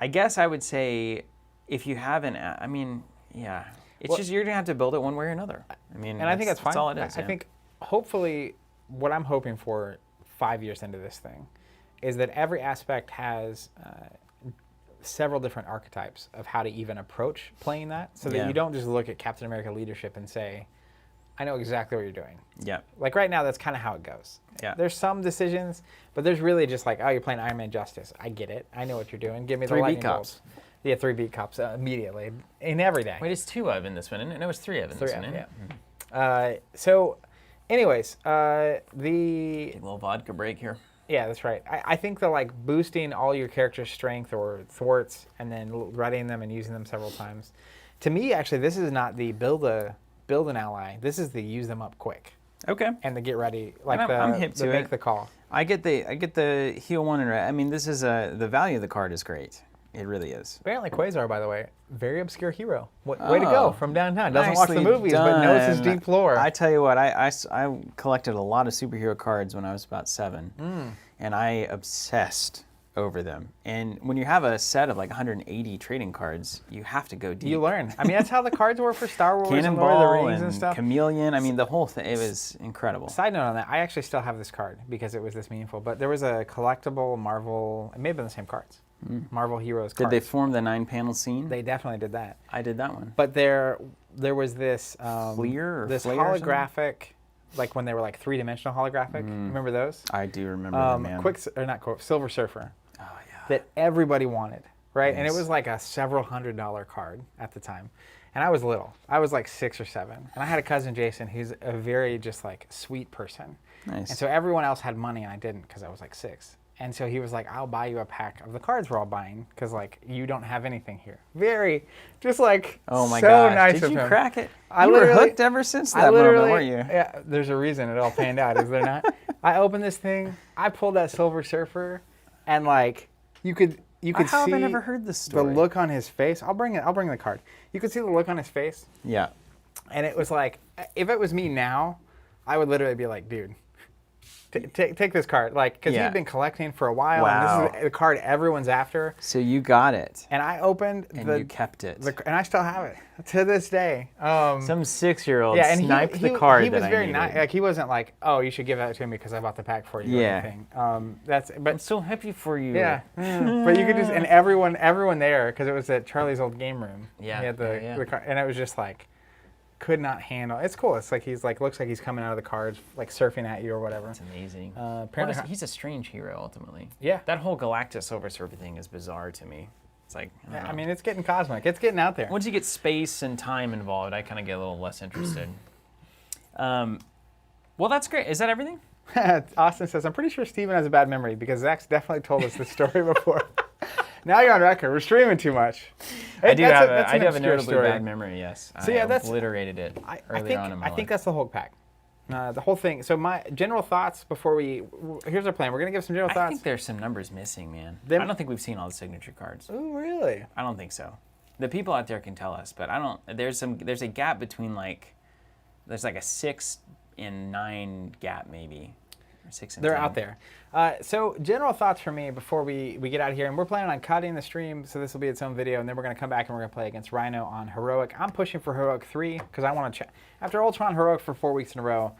I guess I would say if you have it's just you're gonna have to build it one way or another. I mean, and I think that's fine. That's all it is. I think hopefully what I'm hoping for 5 years into this thing is that every aspect has several different archetypes of how to even approach playing that, so that you don't just look at Captain America leadership and say, I know exactly what you're doing. Yeah. Like right now, that's kind of how it goes. Yeah. There's some decisions, but there's really just like, oh, you're playing Iron Man Justice. I get it. I know what you're doing. Give me the 3 lightning beat cops. bolts. Yeah, 3 beat cops immediately in every day. Wait, it's 2 of in this one, isn't it? No, it's 3 of in this one, isn't it? So, anyways, Take a little vodka break here. yeah, that's right. I think the like boosting all your character's strength or thwarts and then readying them and using them several times. To me, actually, this is not the build an ally. This is the use them up quick Okay. and the get ready, like I'm hip to make it. the call. I get the heal 1 and I mean, this is the value of the card is great. It really is. Apparently, Quasar, by the way, very obscure hero. Way to go from downtown. Doesn't watch the Nicely movies, but knows his done. deep lore. I tell you what, I collected a lot of superhero cards when I was about 7, and I obsessed over them. And when you have a set of like 180 trading cards, you have to go deep. You learn. I mean, that's how the cards were for Star Wars and Lord of the Cannonball Rings and stuff. Chameleon. I mean, the whole thing. It was incredible. Side note on that, I actually still have this card because it was this meaningful. But there was a collectible Marvel. It may have been the same cards. Marvel Heroes Did cards. they form the 9-panel scene? They definitely did that. I did that one. But there was this Fleer or this Flare or something? holographic, like when they were like 3-dimensional holographic. Remember those? I do remember them, man. Silver Surfer. Oh yeah. That everybody wanted, right? And it Yes. was like a several $100 card at the time. And I was little. I was like 6 or 7. And I had a cousin, Jason, who's a very just like sweet person. Nice. And so everyone else had money and I didn't because I was like 6. And so he was like, I'll buy you a pack of the cards we're all buying because like you don't have anything here. Very, just like Oh my so gosh! nice Did of you him. crack it? I You were literally- hooked ever since I that moment, literally, weren't you? yeah, there's a reason it all panned out, is there not? I opened this thing, I pulled that Silver Surfer, and like you could How see have I never heard this the story? look on his face. I'll bring the card. You could see the look on his face, Yeah. and it was like, if it was me now, I would literally be like, dude, take this card, like, because Yeah. he'd been collecting for a while, Wow. and this is the card everyone's after. So you got it, And I opened and you kept it. and I still have it to this day. Some 6-year-old Yeah, and sniped the card he was that I very needed. nice. Like he wasn't like, oh, you should give that to me because I bought the pack for you. Yeah. Or anything. I'm But so happy for you. yeah, but you could just and everyone there because it was at Charlie's old game room. Yeah, He had the, yeah. the car, and it was just like, could not handle. It's cool. It's like he's like looks like he's coming out of the cards, like surfing at you or whatever. It's amazing. Apparently, He's a strange hero ultimately. yeah. That whole Galactus Silver Surfer thing is bizarre to me. It's like, I don't know. I mean, it's getting cosmic. It's getting out there. Once you get space and time involved, I kind of get a little less interested. Well, that's great. Is that everything? Austin says, I'm pretty sure Steven has a bad memory because Zach's definitely told us this story before. Now you're on record. We're streaming too much. I do That's have that's a an notably obscure story. bad memory, yes. So, yeah, I that's- obliterated it early on in my I think life. that's the Hulk pack. The whole thing. So my general thoughts before here's our plan. We're gonna give some general I thoughts. think there's some numbers missing, man. Them- I don't think we've seen all the signature cards. Oh, really? I don't think so. The people out there can tell us, but I don't. There's a gap between there's like a 6 and 9 gap maybe, or 6 and They're 10. out there. So general thoughts for me before we get out of here, and we're planning on cutting the stream, so this will be its own video, and then we're gonna come back and we're gonna play against Rhino on Heroic. I'm pushing for Heroic 3 because I want to after Ultron Heroic for 4 weeks in a row.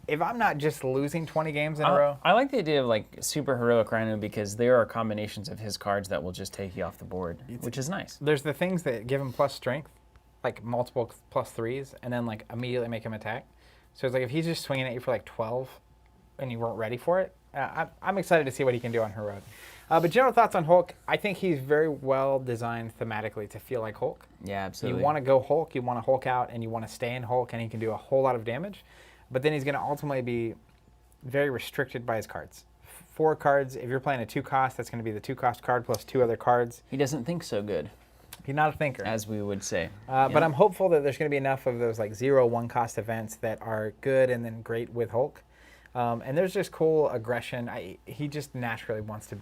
If I'm not just losing 20 games in a row, I like the idea of like Super Heroic Rhino because there are combinations of his cards that will just take you off the board, which is nice. there's the things that give him plus strength, like multiple plus 3s, and then like immediately make him attack. So it's like if he's just swinging at you for like 12 and you weren't ready for it, I'm excited to see what he can do on Heroic. But general thoughts on Hulk, I think he's very well designed thematically to feel like Hulk. Yeah, absolutely. You want to go Hulk, you want to Hulk out, and you want to stay in Hulk, and he can do a whole lot of damage. But then he's going to ultimately be very restricted by his cards. 4 cards, if you're playing a 2-cost, that's going to be the 2-cost card plus 2 other cards. He doesn't think so good, He's not a thinker. as we would say. But I'm hopeful that there's going to be enough of those like 0-1 cost events that are good and then great with Hulk. And there's just cool aggression. He just naturally wants to.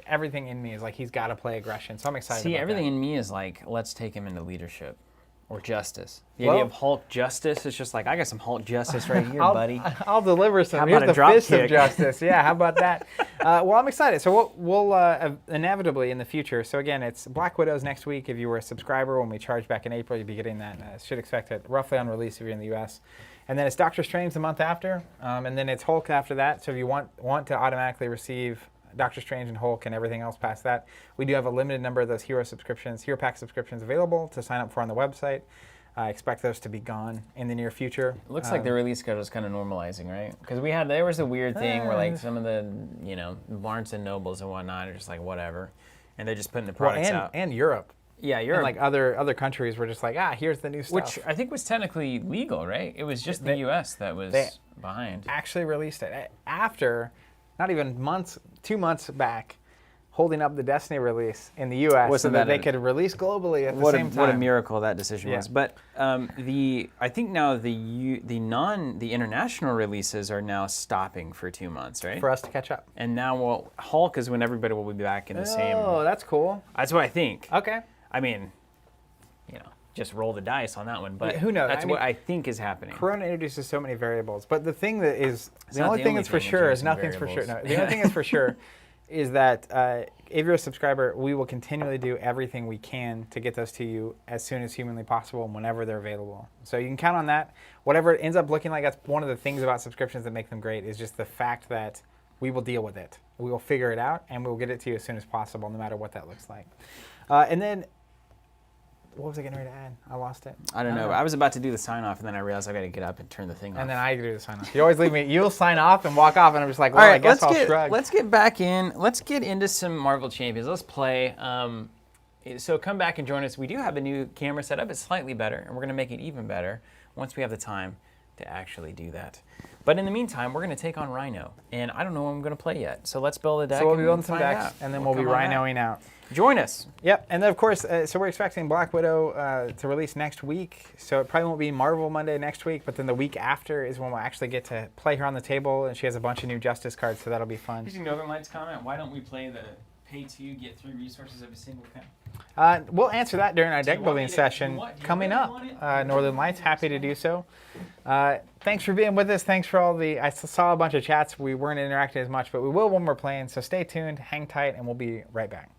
Everything in me is like he's got to play aggression. So I'm excited. See, about everything that. in me is like, let's take him into leadership or justice. The Well- idea of Hulk justice is just like, I got some Hulk justice right here, buddy. I'll deliver some. How Here's about a the drop fist of kick? justice. Yeah, how about that? Well, I'm excited. So we'll inevitably in the future. So again, it's Black Widows next week. If you were a subscriber when we charge back in April, you'll be getting that. Should expect it roughly on release if you're in the U.S. And then it's Doctor Strange the month after, and then it's Hulk after that. So if you want to automatically receive Doctor Strange and Hulk and everything else past that, we do have a limited number of those Hero Pack subscriptions available to sign up for on the website. I expect those to be gone in the near future. It looks like the release schedule is kind of normalizing, right? Because there was a weird thing where like some of the, Barnes and Nobles and whatnot are just like whatever, and they're just putting the products out. And Europe. Yeah, Europe. And like other countries were just like, here's the new stuff. Which I think was technically legal, right? It was just the U.S. that was behind. Actually released it after, not even 2 months back, holding up the Destiny release in the U.S. so that they could release globally at the same time. What a miracle that decision was. But I think now the international releases are now stopping for 2 months, right? For us to catch up. And now Hulk is when everybody will be back in the same. Oh, that's cool. That's what I think. Okay. I mean, just roll the dice on that one. But who knows? That's what I think is happening. Corona introduces so many variables. But the thing that is, the only thing that's for sure is nothing's for sure. No, the only thing that's for sure is that if you're a subscriber, we will continually do everything we can to get those to you as soon as humanly possible and whenever they're available. So you can count on that. Whatever it ends up looking like, that's one of the things about subscriptions that make them great, is just the fact that we will deal with it. We will figure it out, and we will get it to you as soon as possible, no matter what that looks like. And then, what was I getting ready to add? I lost it. I don't know. I was about to do the sign off, and then I realized I got to get up and turn the thing off. And then I do the sign off. You always leave me. You'll sign off and walk off, and I'm just like, well, all right, I guess I'll shrug. Let's get back in. Let's get into some Marvel Champions. Let's play. So come back and join us. We do have a new camera setup. It's slightly better, and we're going to make it even better once we have the time to actually do that. But in the meantime, we're going to take on Rhino, and I don't know what I'm going to play yet. So let's build a deck. So we'll be building some decks, and then we'll be Rhinoing out. Join us. Yep, and then of course, so we're expecting Black Widow to release next week. So it probably won't be Marvel Monday next week, but then the week after is when we'll actually get to play her on the table, and she has a bunch of new Justice cards, so that'll be fun. Using Northern Lights comment, why don't we play the pay 2, get 3 resources of a single account? We'll answer that during our deck building session coming up. Northern Lights, happy to do so. Thanks for being with us. Thanks for all I saw a bunch of chats. We weren't interacting as much, but we will when we're playing. So stay tuned, hang tight, and we'll be right back.